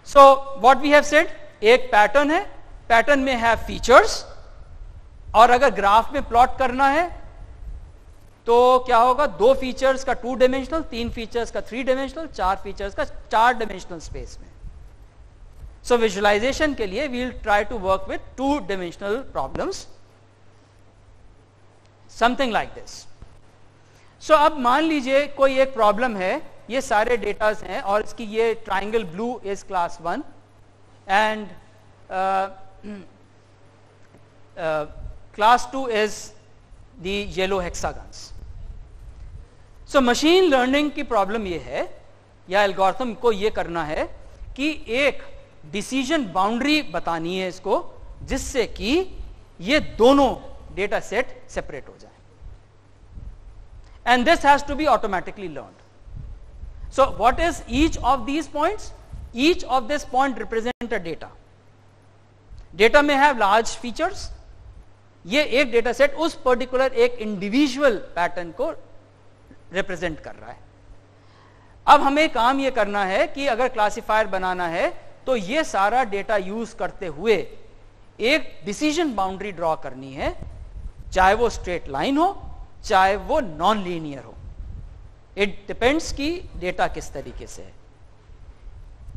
So what we have said, एक pattern है, pattern में है features, और अगर graph में plot करना है तो क्या होगा, 2 फीचर्स का 2 डायमेंशनल, 3 फीचर्स का 3 डायमेंशनल, 4 फीचर्स का 4 डायमेंशनल स्पेस में. सो विजुअलाइजेशन के लिए we will try to work with 2 dimensional problems, something like this. So अब मान लीजिए कोई एक प्रॉब्लम है, ये सारे डेटास हैं और इसकी ये triangle blue is class 1 and class 2 is the yellow hexagons. So machine learning की प्रॉब्लम ये है, या एल्गोरिथम को ये करना है कि एक डिसीजन बाउंड्री बतानी है इसको, जिससे कि ये दोनों डेटा सेट सेपरेट हो जाए. And this has to be automatically learned. So what is each of these points? Each of this point represent a data. Data may have large features. ये एक डेटा सेट उस particular एक individual pattern को represent कर रहा है. अब हमें काम ये करना है कि अगर क्लासिफायर बनाना है तो ये सारा डेटा यूज करते हुए एक डिसीजन बाउंड्री ड्रॉ करनी है, चाहे वो स्ट्रेट लाइन हो, चाहे वो नॉन लीनियर हो. इट डिपेंड्स कि डेटा किस तरीके से है.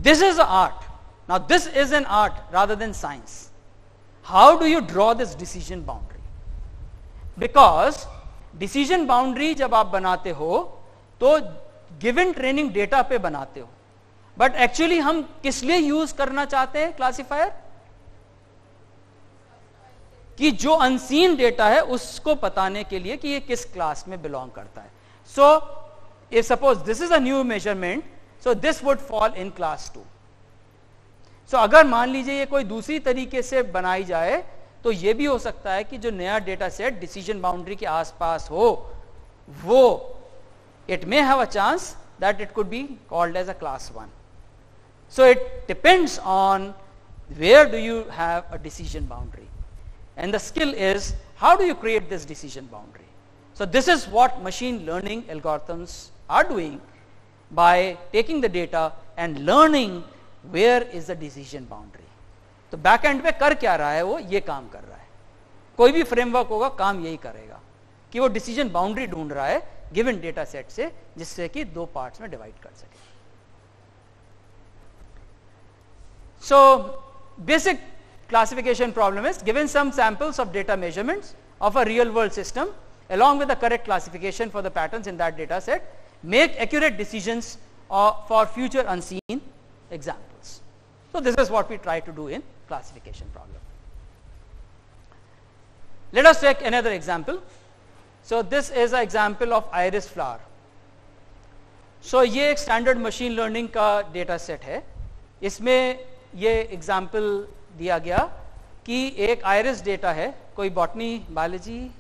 This is art. Now this is an art rather than science. How do you draw this decision boundary? Because decision boundary जब आप बनाते हो तो given training data पे बनाते हो, but actually हम किस लिए यूज करना चाहते हैं क्लासिफायर? कि जो अनसीन डेटा है उसको बताने के लिए कि ये किस क्लास में बिलोंग करता है. So if suppose this is a new measurement, so this would fall in class 2. तो अगर मान लीजिए ये कोई दूसरी तरीके से बनाई जाए तो ये भी हो सकता है कि जो नया डेटा सेट डिसीजन बाउंड्री के आसपास हो, वो it may have a chance that it could be called as a class 1. So it depends on where do you have a decision boundary, and the skill is how do you create this decision boundary. So this is what machine learning algorithms are doing by taking the data and learning where is the decision boundary. तो back end पे कर क्या रहा है, वो ये काम कर रहा है. कोई भी फ्रेमवर्क होगा काम यही करेगा कि वो डिसीजन बाउंड्री ढूंढ रहा है गिवन डेटा सेट से, जिससे कि 2 पार्ट्स में डिवाइड कर सके. So basic classification problem is given some samples of data measurements of a real world system along with the correct classification for the patterns in that data set, make accurate decisions for future unseen examples. So this is what we try to do in classification problem. Let us take another example. So this is an example of iris flower. So ये एक standard machine learning का data set है. इसमें ये example दिया गया कि एक आयरिस डेटा है, कोई botany biology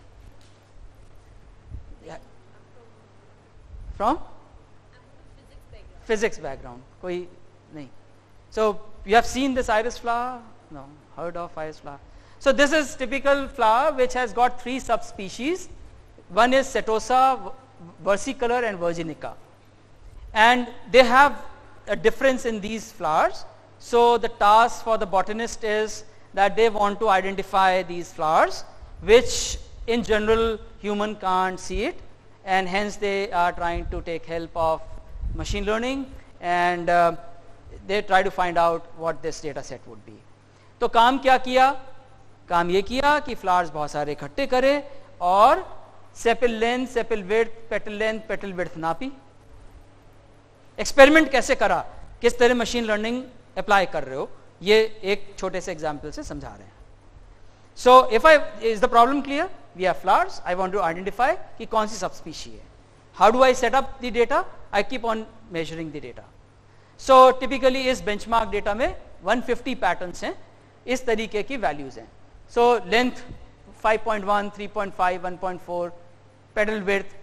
from physics background कोई नहीं, so you have seen this iris flower? No, heard of iris flower? So this is typical flower which has got 3 subspecies. One is Setosa, versicolor and virginica, and they have a difference in these flowers. So the task for the botanist is that they want to identify these flowers which in general human can't see it, and hence they are trying to take help of machine learning, and they try to find out what this data set would be. तो काम क्या किया? काम ये किया कि flowers बहुत सारे इकट्ठे करे और sepal length, sepal width, petal length, petal width नापी। एक्सपेरिमेंट कैसे करा, किस तरह मशीन लर्निंग अप्लाई कर रहे हो, ये एक छोटे से एग्जाम्पल से समझा रहे हैं। So if I is the problem clear? We have flowers, I want to identify कि कौन सी सबस्पीशी है। How do I set up the data? I keep on measuring the data. So typically इस benchmark data में 150 patterns हैं, इस तरीके की वैल्यूज हैं। So length 5.1, 3.5, 1.4, petal width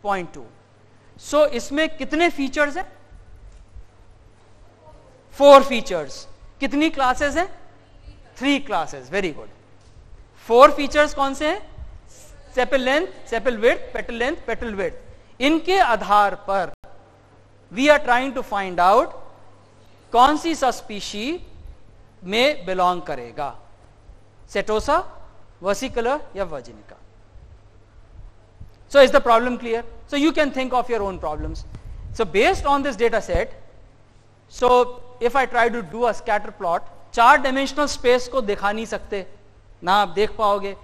0.2। So इसमें कितने फीचर्स हैं? 4 फीचर्स। कितनी क्लासेस हैं? 3 क्लासेस। Very good. 4 फीचर्स कौन से हैं? Sepal length, sepal width, petal length, petal width. इनके आधार पर we are trying to find out कौन सी सबस्पीशी में बिलोंग करेगा, सेटोसा, versicolor या virginica. So is the problem clear? So you can think of your own problems. So based on this data set, so if I try to do a scatter plot, 4 dimensional space को दिखा नहीं सकते ना, आप देख पाओगे,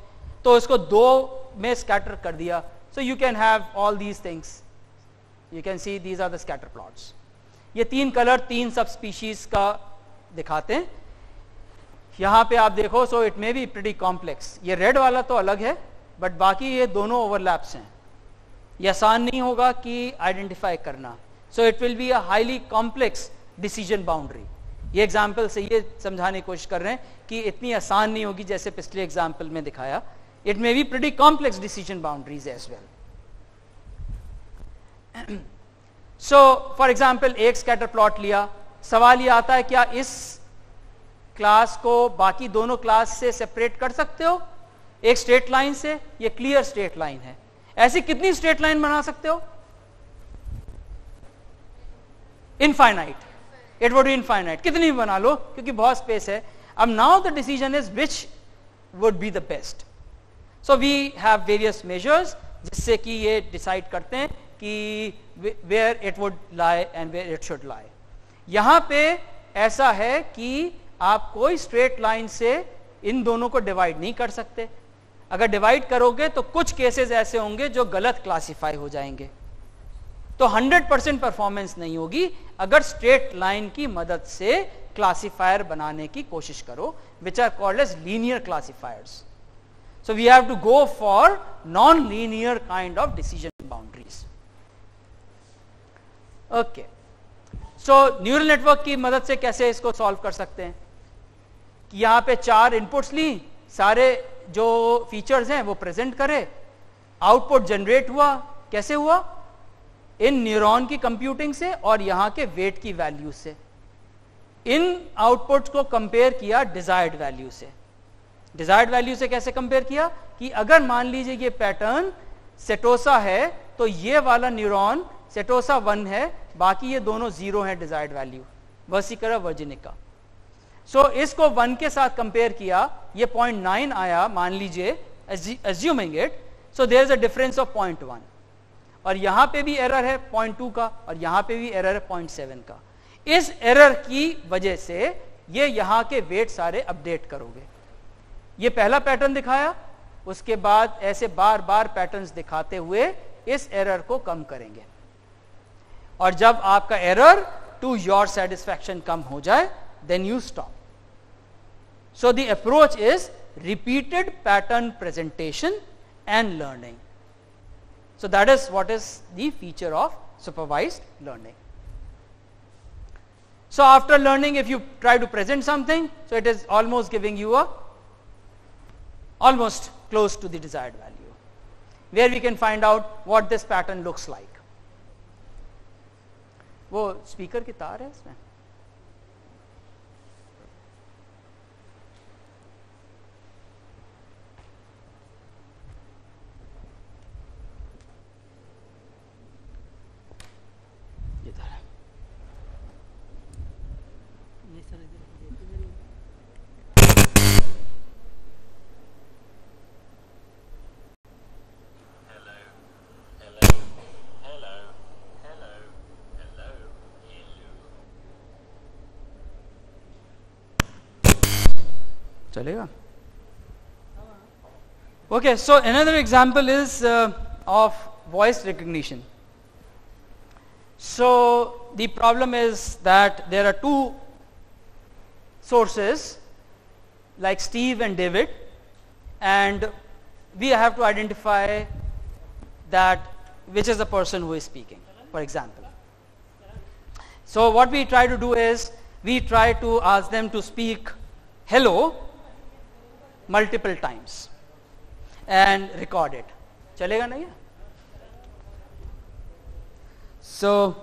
तो इसको 2 में स्कैटर कर दिया. So you can have all these things. You can see these are the scatter plots. ये 3 कलर 3 सब स्पीशीज का दिखाते हैं. यहाँ पे आप देखो, so it may be pretty complex. ये रेड वाला तो अलग है, बट बाकी ये दोनों ओवरलैप्स हैं. ये आसान नहीं होगा कि आइडेंटिफाई करना. So it will be a highly complex decision boundary. ये एग्जाम्पल से ये समझाने की कोशिश कर रहे हैं कि इतनी आसान नहीं होगी जैसे पिछले एग्जाम्पल में दिखाया. It may be pretty complex decision boundaries as well. So for example एक स्कैटर प्लॉट लिया. सवाल ये आता है क्या इस क्लास को बाकी दोनों क्लास से सेपरेट कर सकते हो एक स्ट्रेट लाइन से? ये क्लियर स्ट्रेट लाइन है. ऐसी कितनी स्ट्रेट लाइन बना सकते हो? Infinite. It would be infinite. कितनी भी बना लो क्योंकि बहुत स्पेस है. अब now the decision is which would be the best. So we have various measures जिससे कि ये डिसाइड करते हैं कि where it would lie and where it should lie. यहां पे ऐसा है कि आप कोई स्ट्रेट लाइन से इन दोनों को डिवाइड नहीं कर सकते. अगर डिवाइड करोगे तो कुछ केसेस ऐसे होंगे जो गलत क्लासिफाई हो जाएंगे. तो 100% परफॉर्मेंस नहीं होगी अगर स्ट्रेट लाइन की मदद से क्लासिफायर बनाने की कोशिश करो, which are called as linear classifiers. So we have to go for non linear kind of decision boundaries. Okay, so neural network की मदद से कैसे इसको सॉल्व कर सकते हैं कि यहां पे 4 इनपुट्स ली, सारे जो फीचर्स हैं वो प्रेजेंट करे, आउटपुट जनरेट हुआ. कैसे हुआ? इन न्यूरॉन की कंप्यूटिंग से और यहां के वेट की वैल्यू से. इन आउटपुट्स को कंपेयर किया डिजायर्ड वैल्यू से. डिजायर्ड वैल्यू से कैसे कंपेयर किया कि अगर मान लीजिए ये पैटर्न सेटोसा है तो ये वाला न्यूरॉन सेटोसा 1 है, बाकी ये दोनों 0 है डिजायर्ड वैल्यू, वर्सिकलर वर्जिनिका. सो इसको 1 के साथ कंपेयर किया, ये 0.9 आया मान लीजिए, assuming it. So there is a difference of 0.1 और यहां पे भी एरर है 0.2 का और यहां पे भी एरर है 0.7 का. इस एरर की वजह से ये यहां के वेट सारे अपडेट करोगे. ये पहला पैटर्न दिखाया, उसके बाद ऐसे बार बार पैटर्न्स दिखाते हुए इस एरर को कम करेंगे. और जब आपका एरर टू योर सेटिस्फैक्शन कम हो जाए, then you stop. So the approach is repeated pattern presentation and learning. So that is what is the feature of supervised learning. So after learning, if you try to present something, so it is almost giving you a almost close to the desired value, where we can find out what this pattern looks like. वो speaker की तार है इसमें? चलेगा? Okay, so another example is of voice recognition. So the problem is that there are two sources like Steve and David, and we have to identify that which is the person who is speaking, for example. So what we try to do is we try to ask them to speak hello multiple times and record it. चलेगा नहीं है? So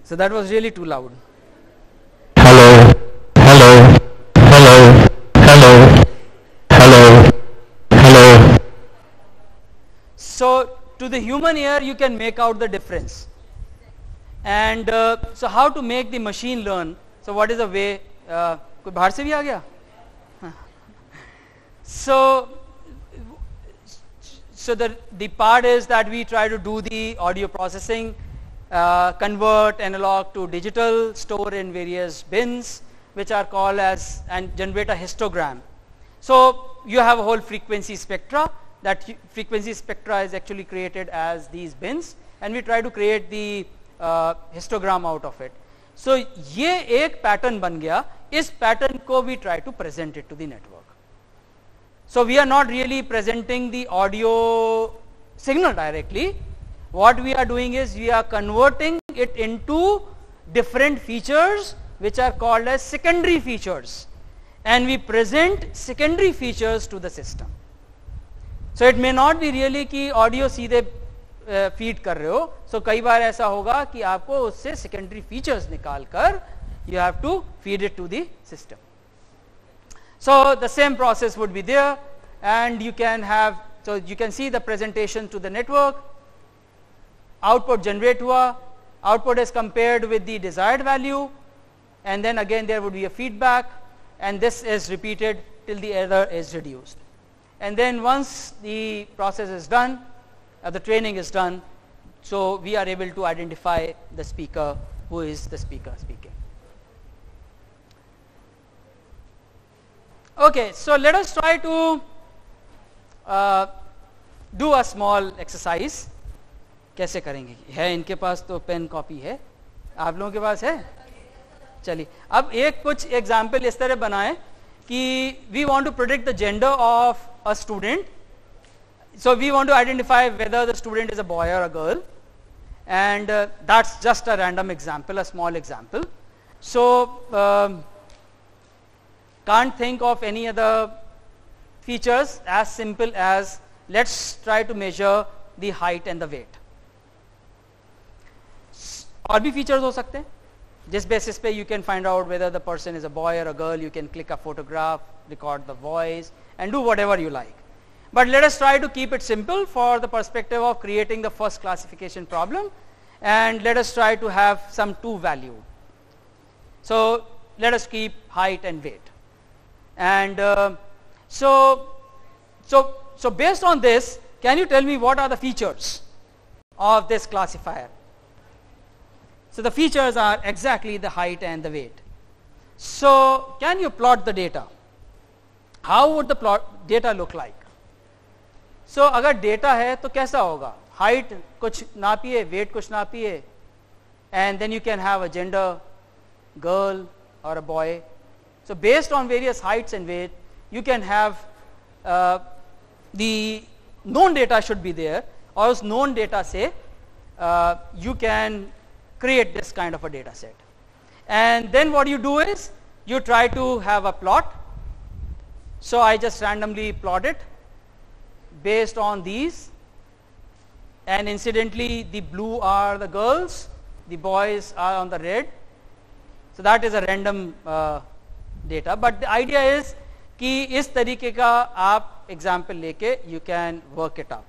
so that was really too loud. So to the human ear you can make out the difference, and so how to make the machine learn? So what is the way? कोई बाहर से भी आ गया? So the part is that we try to do the audio processing, convert analog to digital, store in various bins which are called as, and generate a histogram. So you have a whole frequency spectra. That frequency spectra is actually created as these bins, and we try to create the histogram out of it. So ये एक pattern बन गया. इस pattern को we try to present it to the network. So we are not really presenting the audio signal directly. What we are doing is we are converting it into different features which are called as secondary features, and we present secondary features to the system. So it may not be really कि audio सीधे feed कर रहे हो. So कई बार ऐसा होगा कि आपको उससे secondary features निकाल कर you have to feed it to the system. So the same process would be there, and you can have, so you can see the presentation to the network. Output generate हुआ, output is compared with the desired value, and then again there would be a feedback, and this is repeated till the error is reduced. And then once the process is done, the training is done, so we are able to identify the speaker, who is the speaker speaking. Okay, so let us try to do a small exercise. कैसे करेंगे? है इनके पास तो pen copy है, आप लोगों के पास है? चलिए अब एक कुछ एग्जाम्पल इस तरह बनाएं कि we want to predict the gender of a student. So we want to identify whether the student is a boy or a girl, and that's just a random example, a small example. So can't think of any other features as simple as let's try to measure the height and the weight. और भी features हो सकते हैं जिस basis पे you can find out whether the person is a boy or a girl. You can click a photograph, record the voice, and do whatever you like. But let us try to keep it simple for the perspective of creating the first classification problem, and let us try to have some two value. So let us keep height and weight, and so based on this, can you tell me what are the features of this classifier? So the features are exactly the height and the weight. So can you plot the data? How would the plot data look like? So अगर data है तो कैसा होगा? Height कुछ नापिए, weight कुछ नापिए, and then you can have a gender, girl or a boy. So based on various heights and weight, you can have the known data should be there, और उस known data से you can create this kind of a data set. And then what you do is you try to have a plot. So I just randomly plot it based on these, and incidentally the blue are the girls, the boys are on the red. So that is a random data, but the idea is कि इस तरीके का आप example लेके you can work it up.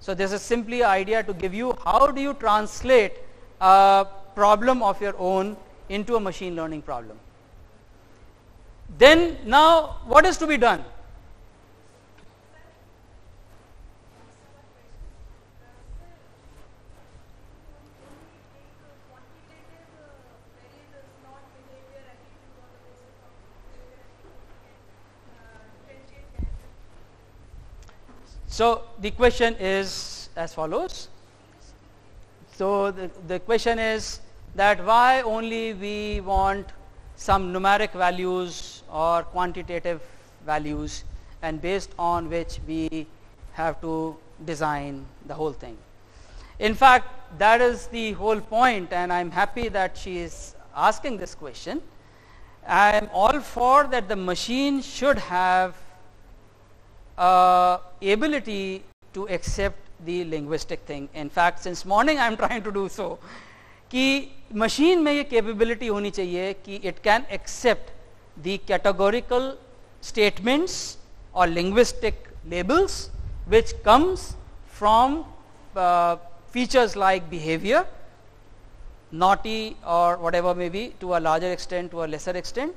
So this is simply an idea to give you how do you translate a problem of your own into a machine learning problem. Then now what is to be done? So the question is as follows. So the question is that why only we want some numeric values or quantitative values, and based on which we have to design the whole thing. In fact, that is the whole point, and I'm happy that she is asking this question. I am all for that the machine should have ability to accept the linguistic thing. In fact, since morning I am trying to do so, कि machine में ये capability होनी चाहिए कि it can accept the categorical statements or linguistic labels which comes from features like behavior, naughty or whatever may be, to a larger extent, to a lesser extent,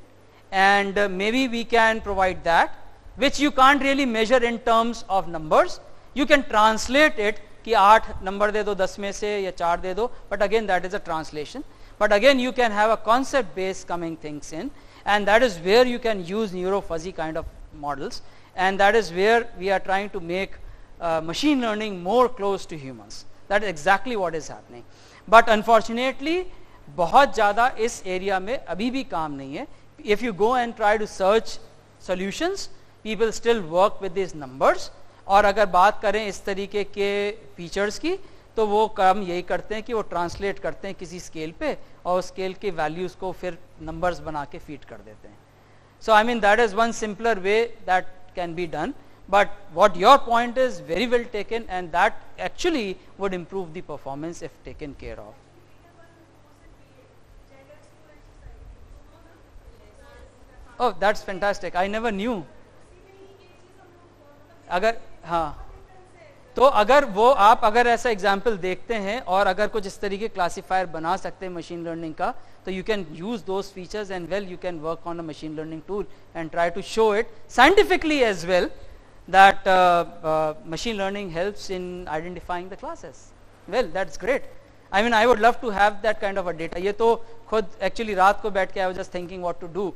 and maybe we can provide that, which you can't really measure in terms of numbers. You can translate it कि 8 number दे दो 10 में से या 4 दे दो, but again that is a translation. But again you can have a concept based coming things in, and that is where you can use neuro fuzzy kind of models, and that is where we are trying to make machine learning more close to humans. That is exactly what is happening. But unfortunately बहुत ज़्यादा इस area में अभी भी काम नहीं है. If you go and try to search solutions, people still work with these numbers. और अगर बात करें इस तरीके के फीचर्स की, तो वो काम यही करते हैं कि वो ट्रांसलेट करते हैं किसी स्केल पे, और स्केल के वैल्यूज़ को फिर नंबर्स बना के फीड कर देते हैं. So I mean that is one simpler way that can be done, but what your point is very well taken, and that actually would improve the performance if taken care of. Oh that's fantastic, I never knew. अगर हाँ, तो अगर वो आप अगर ऐसा example देखते हैं और अगर कुछ इस तरीके क्लासीफायर बना सकते हैं मशीन लर्निंग का, तो you can use those features and well you can work on a machine learning tool and try to show it scientifically as well that machine learning helps in identifying the classes. Well that's great. I mean I would love to have that kind of a data. ये तो खुद actually रात को बैठ के I was just thinking what to do,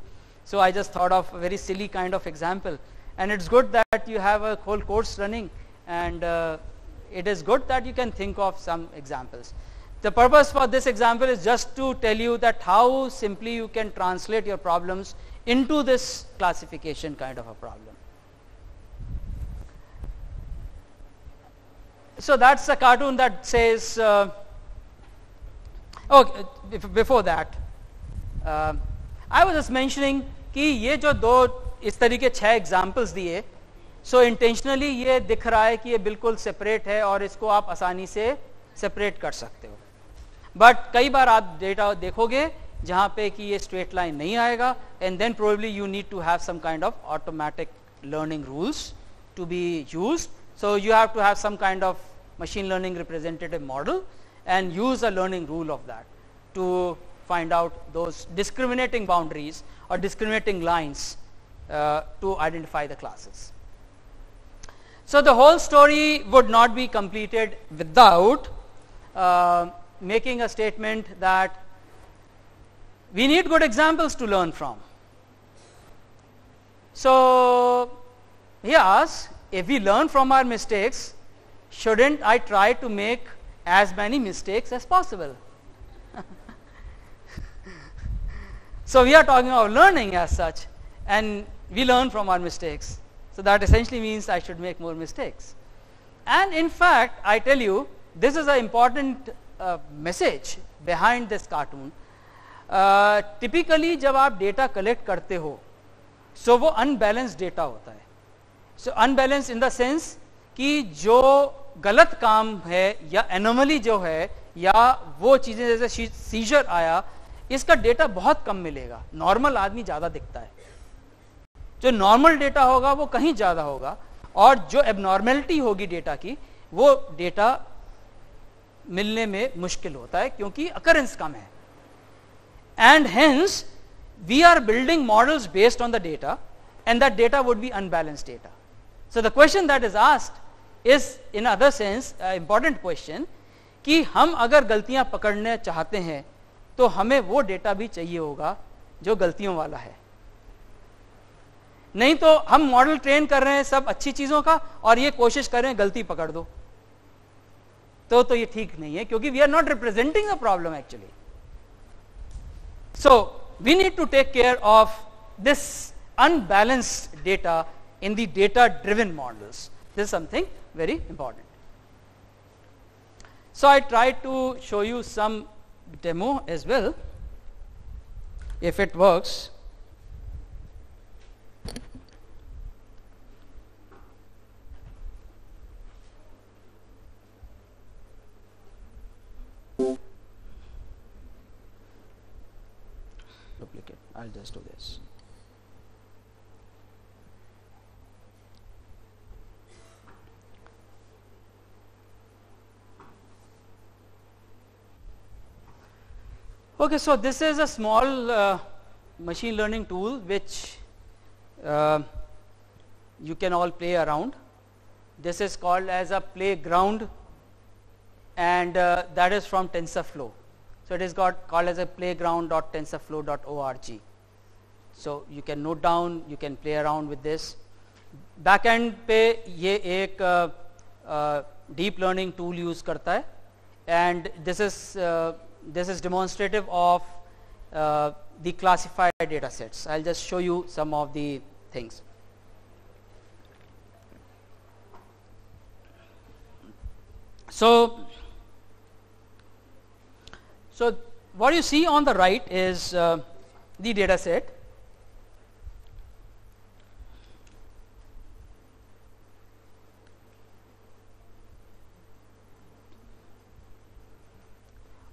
so I just thought of a very silly kind of example. And it's good that you have a whole course running, and it is good that you can think of some examples. The purpose for this example is just to tell you that how simply you can translate your problems into this classification kind of a problem. So that's a cartoon that says, before that, I was just mentioning कि ये जो दो इस तरीके 6 examples दिए, सो intentionally ये दिख रहा है कि ये बिल्कुल सेपरेट है और इसको आप आसानी से सेपरेट कर सकते हो. बट कई बार आप डेटा देखोगे जहाँ पे कि ये स्ट्रेट लाइन नहीं आएगा, and then probably you need to have some kind of automatic learning rules to be used. So you have to have some kind of machine learning representative model and use a learning rule of that to find out those discriminating boundaries or discriminating lines to identify the classes. So the whole story would not be completed without making a statement that we need good examples to learn from. So he asks, if we learn from our mistakes, shouldn't I try to make as many mistakes as possible? So we are talking about learning as such, and we learn from our mistakes. So that essentially means I should make more mistakes. And in fact, I tell you, this is an important message behind this cartoon. Typically जब आप data collect करते हो, so वो unbalanced data होता है. So unbalanced in the sense कि जो गलत काम है या anomaly जो है या वो चीजें जैसे सीजर आया, इसका डेटा बहुत कम मिलेगा. नॉर्मल आदमी ज्यादा दिखता है. जो नॉर्मल डेटा होगा वो कहीं ज्यादा होगा, और जो एबनॉर्मेलिटी होगी डेटा की, वो डेटा मिलने में मुश्किल होता है क्योंकि अकरेंस कम है. And hence we are building models based on the data, and that data would be unbalanced data. So the question that is asked is in other sense important question कि हम अगर गलतियां पकड़ने चाहते हैं तो हमें वो डेटा भी चाहिए होगा जो गलतियों वाला है. नहीं तो हम मॉडल ट्रेन कर रहे हैं सब अच्छी चीजों का और ये कोशिश कर रहे हैं गलती पकड़ दो, तो ये ठीक नहीं है, क्योंकि we are not representing the problem actually. So we need to take care of this unbalanced data in the data driven models. This is something very important. So I tried to show you some demo as well, if it works. Duplicate. I'll just do this. Okay, so this is a small machine learning tool which you can all play around. This is called as a playground, and that is from TensorFlow. So it is called as a playground.tensorflow.org. So you can note down, you can play around with this. Backend पे ये एक deep learning tool use करता है, and this is demonstrative of the classified data sets. I'll just show you some of the things. So what you see on the right is the data set.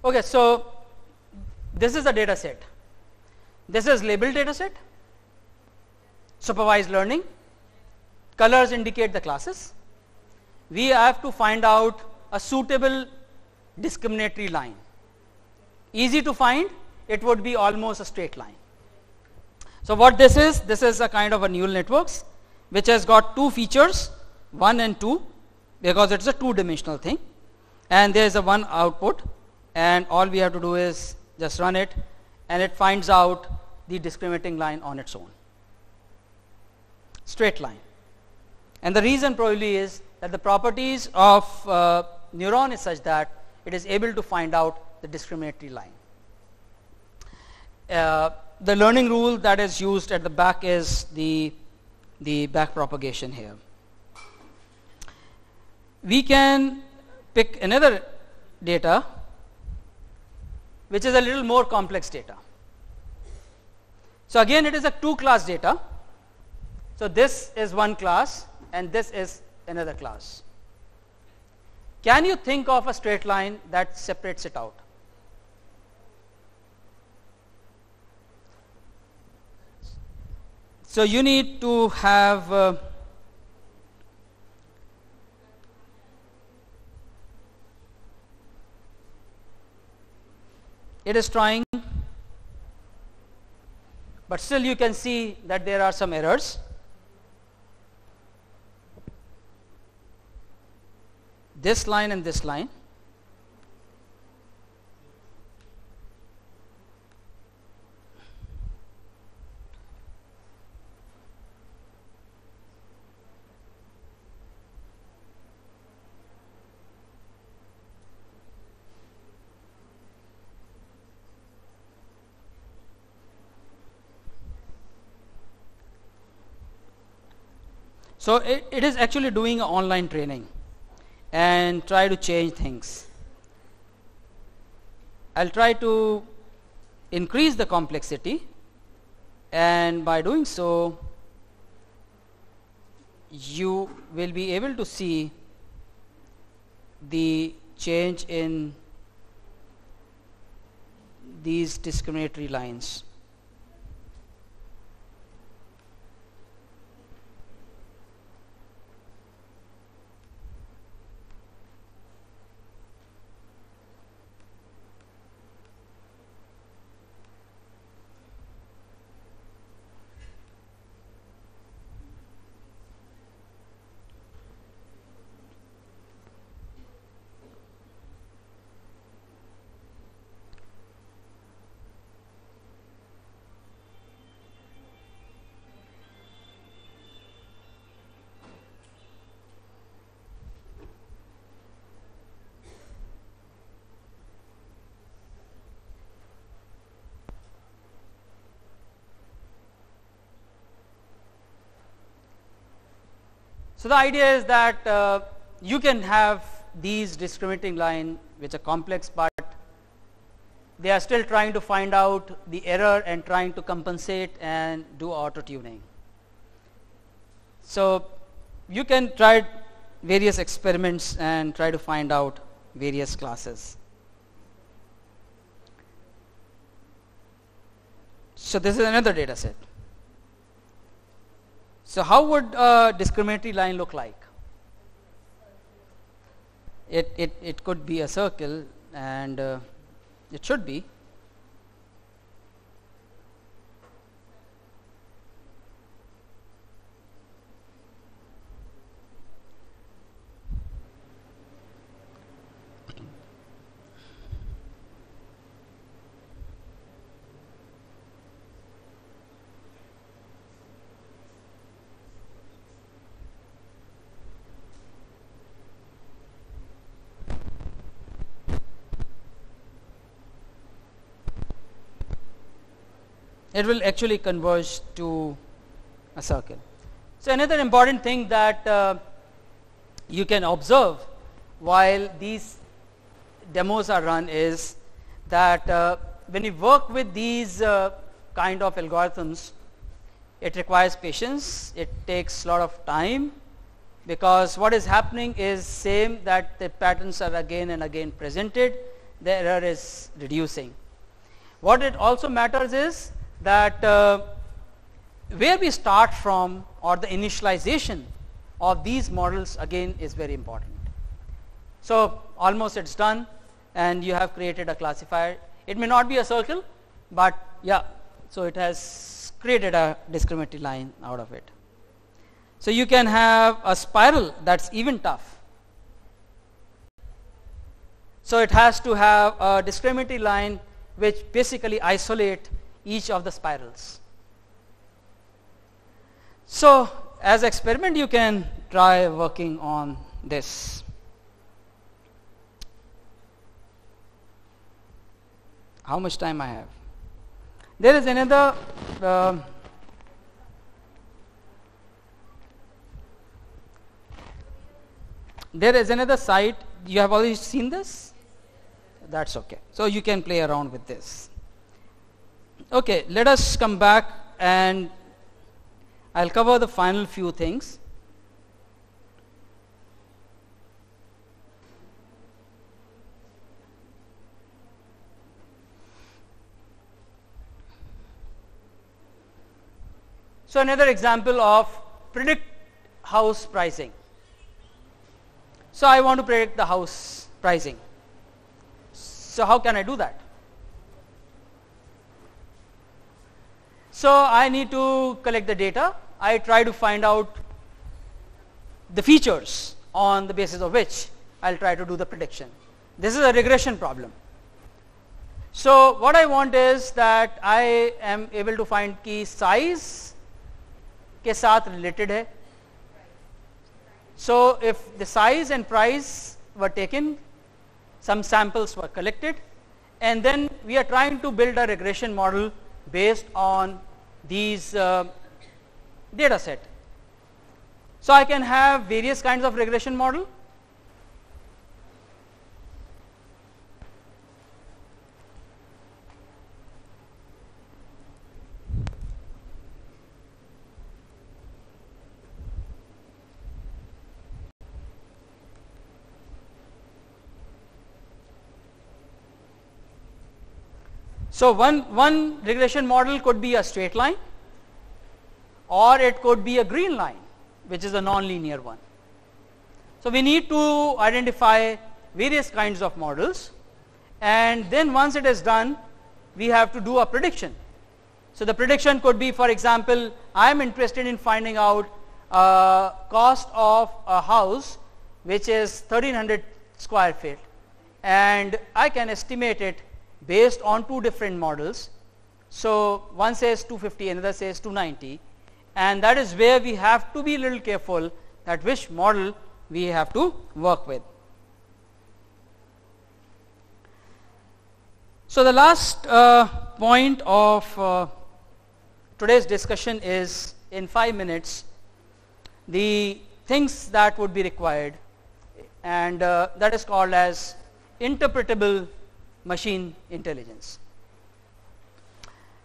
Okay, so this is the data set. This is labeled data set, supervised learning, colors indicate the classes. We have to find out a suitable discriminatory line. Easy to find, it would be almost a straight line. So what this is a kind of a neural networks which has got two features, 1 and 2, because it's a two-dimensional thing, and there is a one output, and all we have to do is just run it, and it finds out the discriminating line on its own, straight line. And the reason probably is that the properties of neuron is such that it is able to find out the discriminatory line. The learning rule that is used at the back is the back propagation here. We can pick another data which is a little more complex data. So again, it is a two-class data. So this is one class and this is another class. Can you think of a straight line that separates it out? So you need to have it is trying, but still you can see that there are some errors. This line and this line. So it is actually doing online training. and try to change things. I'll try to increase the complexity, and by doing so you will be able to see the change in these discriminatory lines. So the idea is that you can have these discriminating line which are complex, but they are still trying to find out the error and trying to compensate and do auto tuning. So you can try various experiments and try to find out various classes. So this is another data set. So how would a discriminatory line look like? It could be a circle, and it should be. It will actually converge to a circle. So another important thing that you can observe while these demos are run is that when you work with these kind of algorithms, it requires patience, it takes a lot of time, because what is happening is same, that the patterns are again and again presented, the error is reducing. What it also matters is that where we start from, or the initialization of these models again is very important. So almost it's done, and you have created a classifier. It may not be a circle, but yeah, so it has created a discriminatory line out of it. So you can have a spiral that's even tough. So it has to have a discriminatory line which basically isolate each of the spirals. So as experiment you can try working on this. How much time I have? There is another site. You have already seen this? That's okay. So you can play around with this. Okay, let us come back and I'll cover the final few things. So another example of predict house pricing. So I want to predict the house pricing. So how can I do that? So I need to collect the data. I try to find out the features on the basis of which I'll try to do the prediction. This is a regression problem. So what I want is that I am able to find कि size के साथ related है. So if the size and price were taken, some samples were collected, and then we are trying to build a regression model based on these data set. So I can have various kinds of regression model. So one regression model could be a straight line, or it could be a green line, which is a non-linear one. So we need to identify various kinds of models, and then once it is done, we have to do a prediction. So the prediction could be, for example, I am interested in finding out cost of a house which is 1300 square feet, and I can estimate it based on two different models. So one says 250, another says 290, and that is where we have to be a little careful that which model we have to work with. So the last point of today's discussion is, in 5 minutes, the things that would be required, and that is called as interpretable machine intelligence.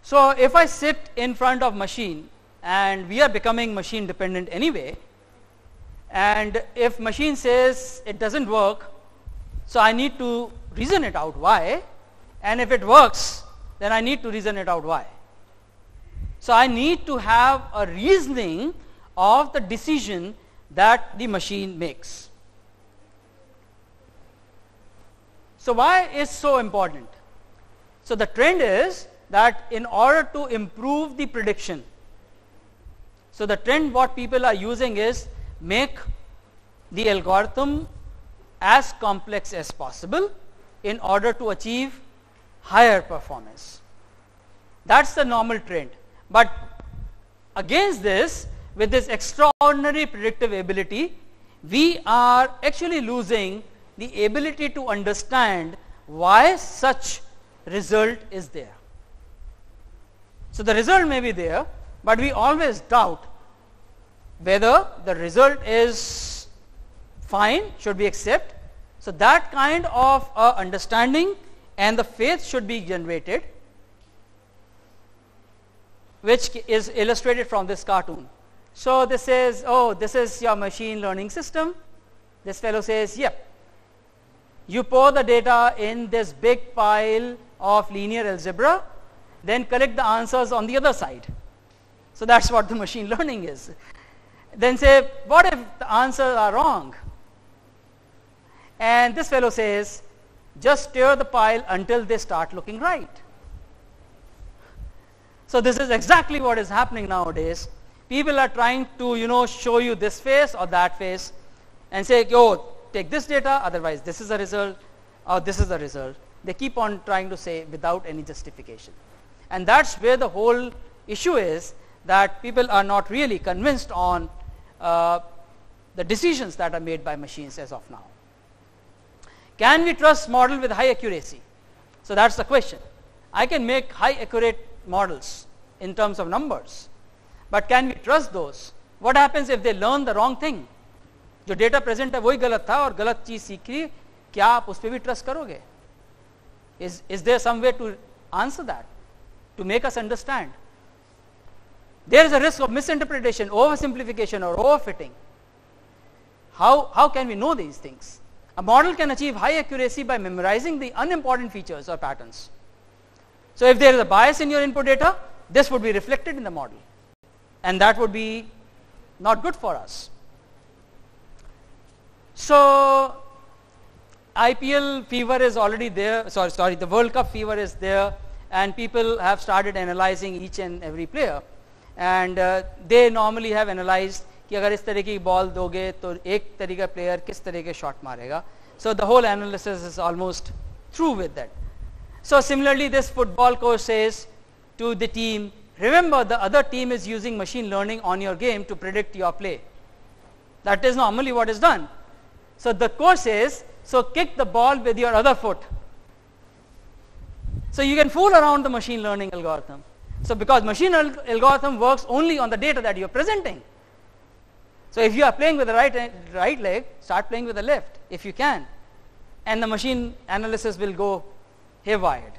So if I sit in front of machine, and we are becoming machine dependent anyway, and if machine says it doesn't work, so I need to reason it out why, and if it works, then I need to reason it out why. So I need to have a reasoning of the decision that the machine makes. So why is so important? So the trend is that in order to improve the prediction, so the trend what people are using is make the algorithm as complex as possible in order to achieve higher performance. That's the normal trend. But against this, with this extraordinary predictive ability, we are actually losing the ability to understand why such result is there. So the result may be there, but we always doubt whether the result is fine, should we accept. So that kind of understanding and the faith should be generated, which is illustrated from this cartoon. So this says, oh, this is your machine learning system. This fellow says, yep. You pour the data in this big pile of linear algebra, then collect the answers on the other side. So that's what the machine learning is. Then say, what if the answers are wrong? And this fellow says, just stir the pile until they start looking right. So this is exactly what is happening nowadays. People are trying to, show you this face or that face and say, oh, take this data, otherwise this is the result, or this is the result. They keep on trying to say without any justification. And that's where the whole issue is, that people are not really convinced on the decisions that are made by machines as of now. Can we trust model with high accuracy? So that's the question. I can make high accurate models in terms of numbers, but can we trust those? What happens if they learn the wrong thing? जो data present है वही गलत था और गलत चीज सीखी, क्या आप उस पर भी ट्रस्ट करोगे? Is there some way to answer that, to make us understand? There is a risk of misinterpretation, oversimplification, or overfitting. How can we know these things? A model can achieve high accuracy by memorizing the unimportant features or patterns. So if there is a bias in your input data, this would be reflected in the model, and that would be not good for us. So IPL fever is already there, sorry, the World Cup fever is there, and people have started analyzing each and every player, and they normally have analyzed कि अगर इस तरह की ball दोगे तो एक तरह का प्लेयर किस तरह के शॉट मारेगा. So the whole analysis is almost through with that. So similarly, this football coach says to the team, remember the other team is using machine learning on your game to predict your play. That is normally what is done. So the coach says, so kick the ball with your other foot. So you can fool around the machine learning algorithm. So because machine algorithm works only on the data that you are presenting. So if you are playing with the right leg, start playing with the left if you can, and the machine analysis will go haywire.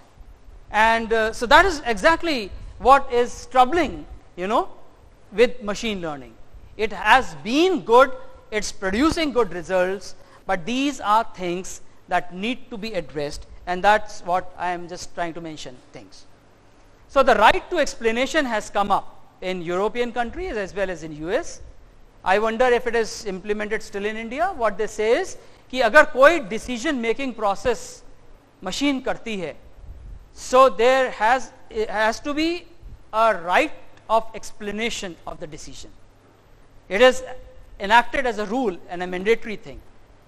And so that is exactly what is troubling, with machine learning. It has been good, it's producing good results, but these are things that need to be addressed, and that's what I am just trying to mention things. So the right to explanation has come up in European countries as well as in US. I wonder if it is implemented still in India. What they say is कि अगर कोई decision making process machine करती है, so there has to be a right of explanation of the decision. It is enacted as a rule and a mandatory thing.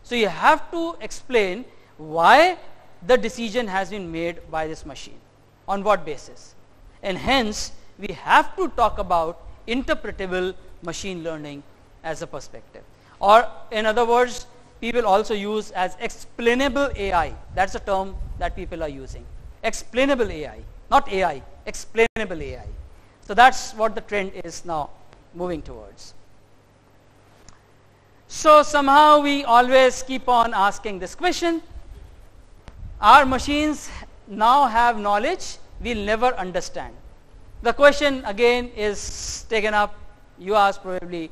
So you have to explain why the decision has been made by this machine, on what basis. And hence we have to talk about interpretable machine learning as a perspective. Or in other words, people also use as explainable AI. That's a term that people are using. Explainable AI, not AI, explainable AI. So that's what the trend is now moving towards. So somehow we always keep on asking this question. Our machines now have knowledge we'll never understand. The question again is taken up, you asked probably,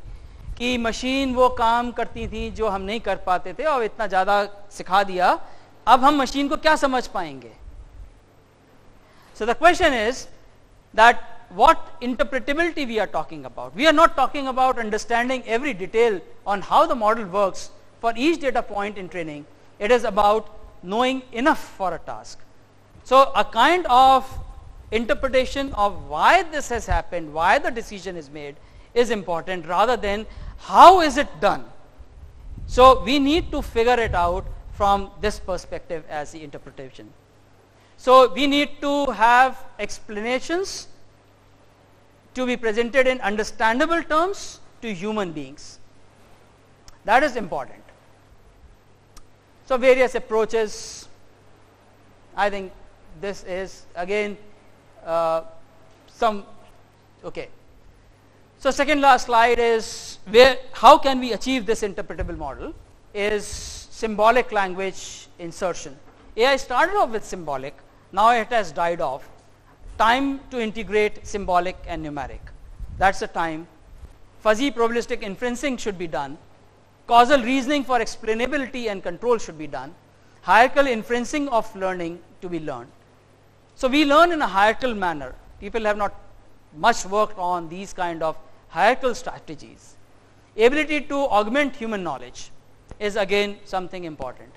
कि machine वो काम करती थी जो हम नहीं कर पाते थे और इतना ज़्यादा सिखा दिया, अब हम मशीन को क्या समझ पाएंगे? So the question is that what interpretability we are talking about. We are not talking about understanding every detail on how the model works for each data point in training. It is about knowing enough for a task. So a kind of interpretation of why this has happened, why the decision is made, is important rather than how is it done. So we need to figure it out from this perspective as the interpretation. So we need to have explanations to be presented in understandable terms to human beings. That is important. So various approaches. I think this is again okay. So second last slide is how can we achieve this interpretable model is symbolic language insertion. AI started off with symbolic, now it has died off. Time to integrate symbolic and numeric. That's the time. Fuzzy probabilistic inferencing should be done. Causal reasoning for explainability and control should be done. Hierarchical inferencing of learning to be learned. So we learn in a hierarchical manner. People have not much worked on these kind of hierarchical strategies. Ability to augment human knowledge is again something important.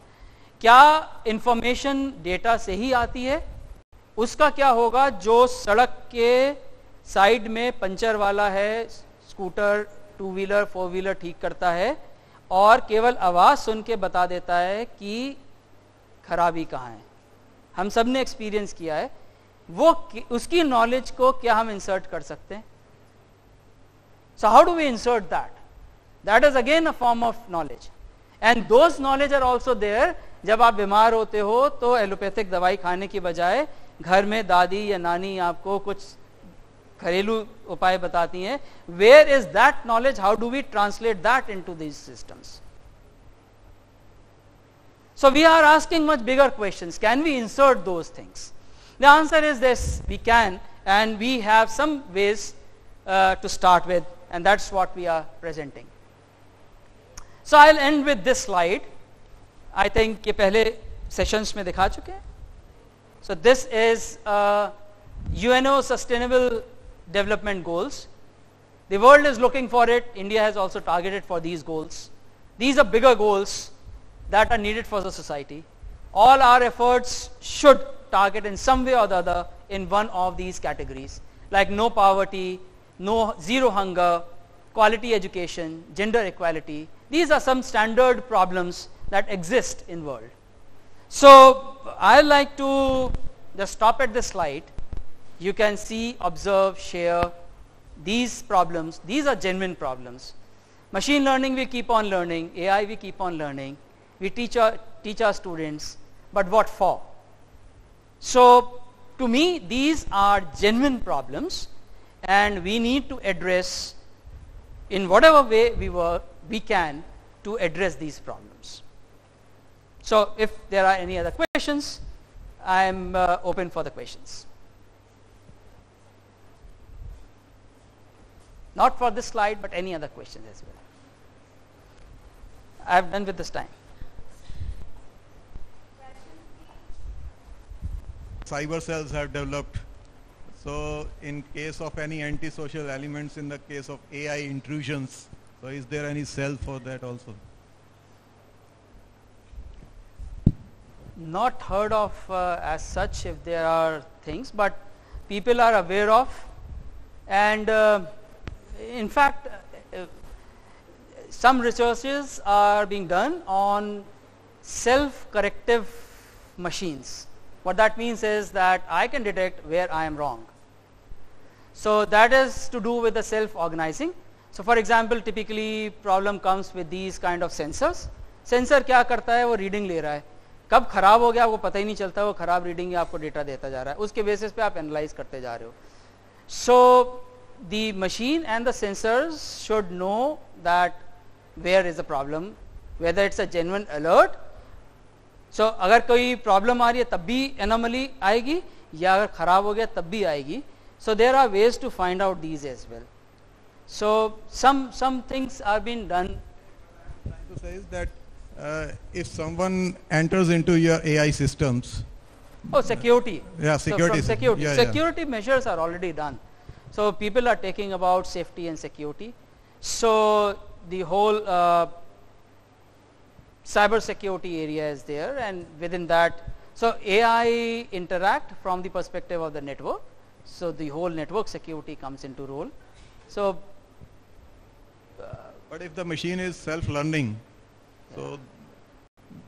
क्या information data से ही आती है? उसका क्या होगा जो सड़क के साइड में पंचर वाला है, scooter, two wheeler, four wheeler ठीक करता है और केवल आवाज़ सुन के बता देता है कि खराबी कहाँ है. हम सब ने एक्सपीरियंस किया है. वो उसकी नॉलेज को क्या हम इंसर्ट कर सकते हैं? So how do we insert that? That is again a form of knowledge. And those knowledge are also there. जब आप बीमार होते हो तो एलोपैथिक दवाई खाने की बजाय घर में दादी या नानी आपको कुछ घरेलू उपाय बताती हैं. Where is that knowledge? How do we translate that into these systems? So we are asking much bigger questions. Can we insert those things? The answer is yes, we can, and we have some ways to start with, and that's what we are presenting. So I'll end with this slide. I think ये पहले sessions में दिखा चुके हैं. So this is UNO Sustainable Development Goals. The world is looking for it. India has also targeted for these goals. These are bigger goals that are needed for the society. All our efforts should target in some way or the other in one of these categories, like no poverty, zero hunger, quality education, gender equality. These are some standard problems that exist in the world. So I like to just stop at this slide. You can see, observe, share these problems. These are genuine problems. Machine learning, we keep on learning. AI, we keep on learning. We teach our students, but what for? So to me, these are genuine problems, and we need to address in whatever way we can to address these problems. So if there are any other questions, I am open for the questions. Not for this slide, but any other questions as well. I have done with this time. cyber cells have developed. So in case of any antisocial elements, in the case of AI intrusions, so is there any cell for that also? Not heard of as such if there are things, but people are aware of, and in fact some researches are being done on self-corrective machines. What that means is that I can detect where I am wrong. So that is to do with the self-organizing. So for example, typically problem comes with these kind of sensors. Sensor क्या करता है, वो reading ले रहा है, कब खराब हो गया वो पता ही नहीं चलता, वो खराब रीडिंग ही आपको डेटा देता जा रहा है, उसके बेसिस पे आप एनालाइज करते जा रहे हो. So the machine and the sensors should know that where is the problem, whether it's a genuine alert. So अगर कोई प्रॉब्लम आ रही है तब भी एनोमली आएगी, या अगर खराब हो गया तब भी आएगी. So there are ways to find out these as well. So some things are being done. Trying to say is that if someone enters into your AI systems. Oh, security. Yeah, security. So from security. Yeah, security measures are already done. So people are taking about safety and security. So the whole cyber security area is there, and within that, so AI interact from the perspective of the network. So the whole network security comes into role. So but if the machine is self-learning, so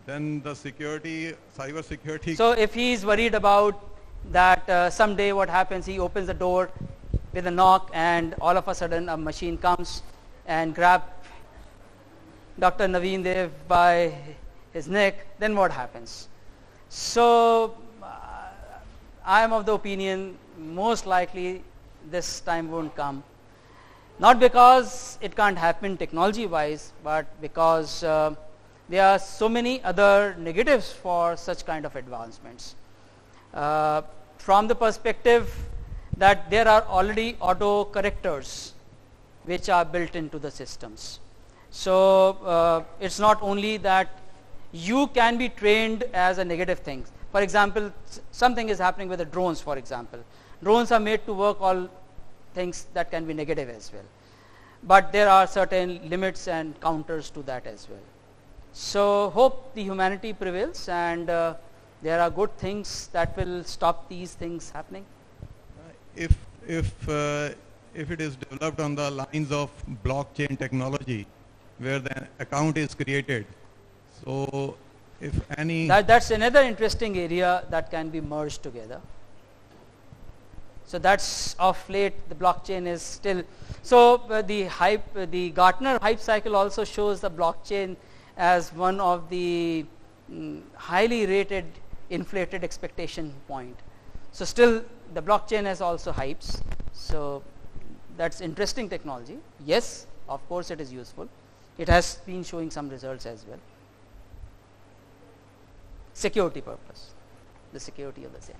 then the security, cyber security. So if he is worried about that someday what happens, he opens the door with a knock and all of a sudden a machine comes and grab Dr. Naveen Dev by his neck, then what happens? So I am of the opinion most likely this time won't come. Not because it can't happen technology wise, but because there are so many other negatives for such kind of advancements. From the perspective that there are already auto correctors which are built into the systems. So it's not only that you can be trained as a negative thing. For example, something is happening with the drones, for example. Drones are made to work all things that can be negative as well. But there are certain limits and counters to that as well. So hope the humanity prevails, and there are good things that will stop these things happening. If it is developed on the lines of blockchain technology, where the account is created, so if any that's another interesting area that can be merged together. So that's of late the blockchain is still. So the Gartner hype cycle also shows the blockchain as one of the highly rated inflated expectation point. So still the blockchain has also hypes. So that's interesting technology. Yes, of course it is useful. It has been showing some results as well. Security purpose, the security of the same.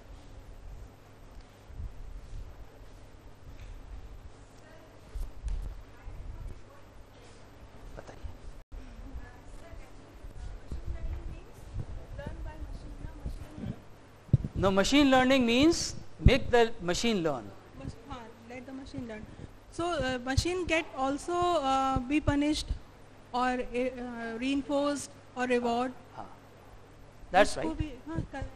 No, machine learning means make the machine learn. Let the machine learn. So machine get also be punished or reinforced or reward. That's right.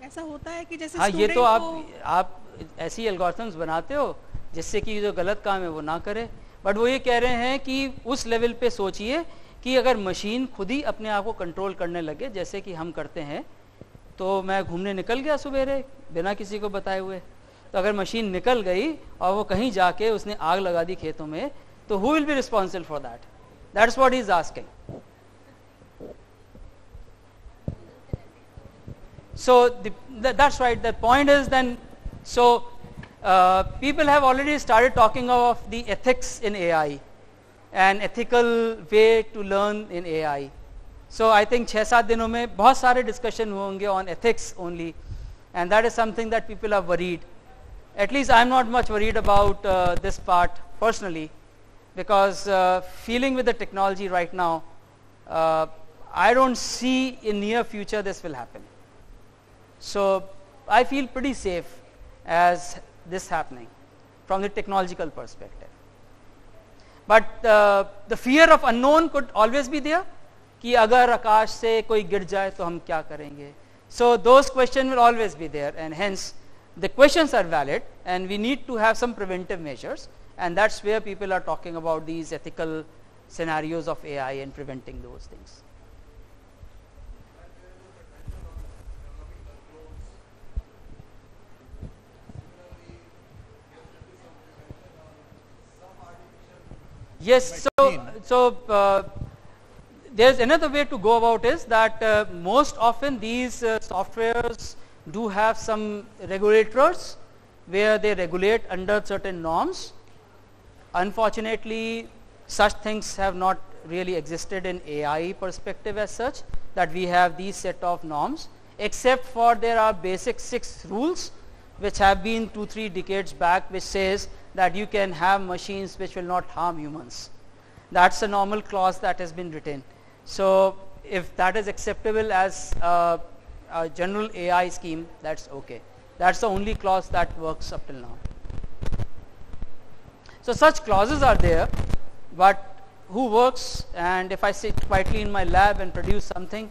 ऐसा होता है कि जैसे हाँ, ये तो आप ऐसी एल्गोरिथम्स बनाते हो जिससे कि जो गलत काम है वो ना करे. बट वो ये कह रहे हैं कि उस लेवल पे सोचिए कि अगर मशीन खुद ही अपने आप को कंट्रोल करने लगे जैसे कि हम करते हैं, तो मैं घूमने निकल गया सवेरे बिना किसी को बताए हुए, तो अगर मशीन निकल गई और वो कहीं जाके उसने आग लगा दी खेतों में, तो who will be responsible for that? That's what he is asking. So that's right. The point is then, so people have already started talking of the ethics in AI, an ethical way to learn in AI. So I think 6-7 दिनों में बहुत सारे discussion होंगे on ethics only, and that is something that people are worried. At least I am not much worried about this part personally, because feeling with the technology right now, I don't see in near future this will happen. So I feel pretty safe as this happening from the technological perspective. But the fear of unknown could always be there, कि अगर आकाश से कोई गिर जाए तो हम क्या करेंगे. So those questions will always be there, and hence the questions are valid, and we need to have some preventive measures, and that's where people are talking about these ethical scenarios of AI and preventing those things. Yes, so there's another way to go about is that most often these softwares do have some regulators where they regulate under certain norms. Unfortunately, such things have not really existed in AI perspective as such, that we have these set of norms, except for there are basic 6 rules which have been 2-3 decades back, which says that you can have machines which will not harm humans. That's a normal clause that has been written. So if that is acceptable as a general AI scheme, that's okay. That's the only clause that works up till now. So such clauses are there, but who works? And if I sit quietly in my lab and produce something,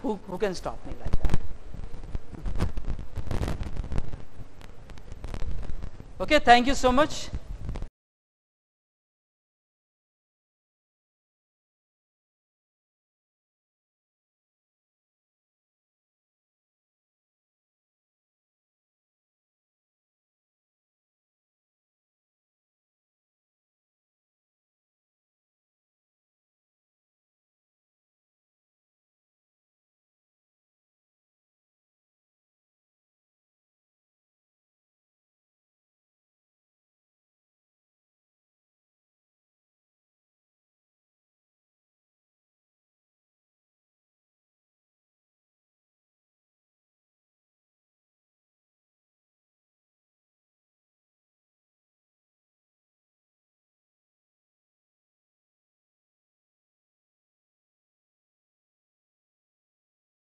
who can stop me like that? Okay, thank you so much.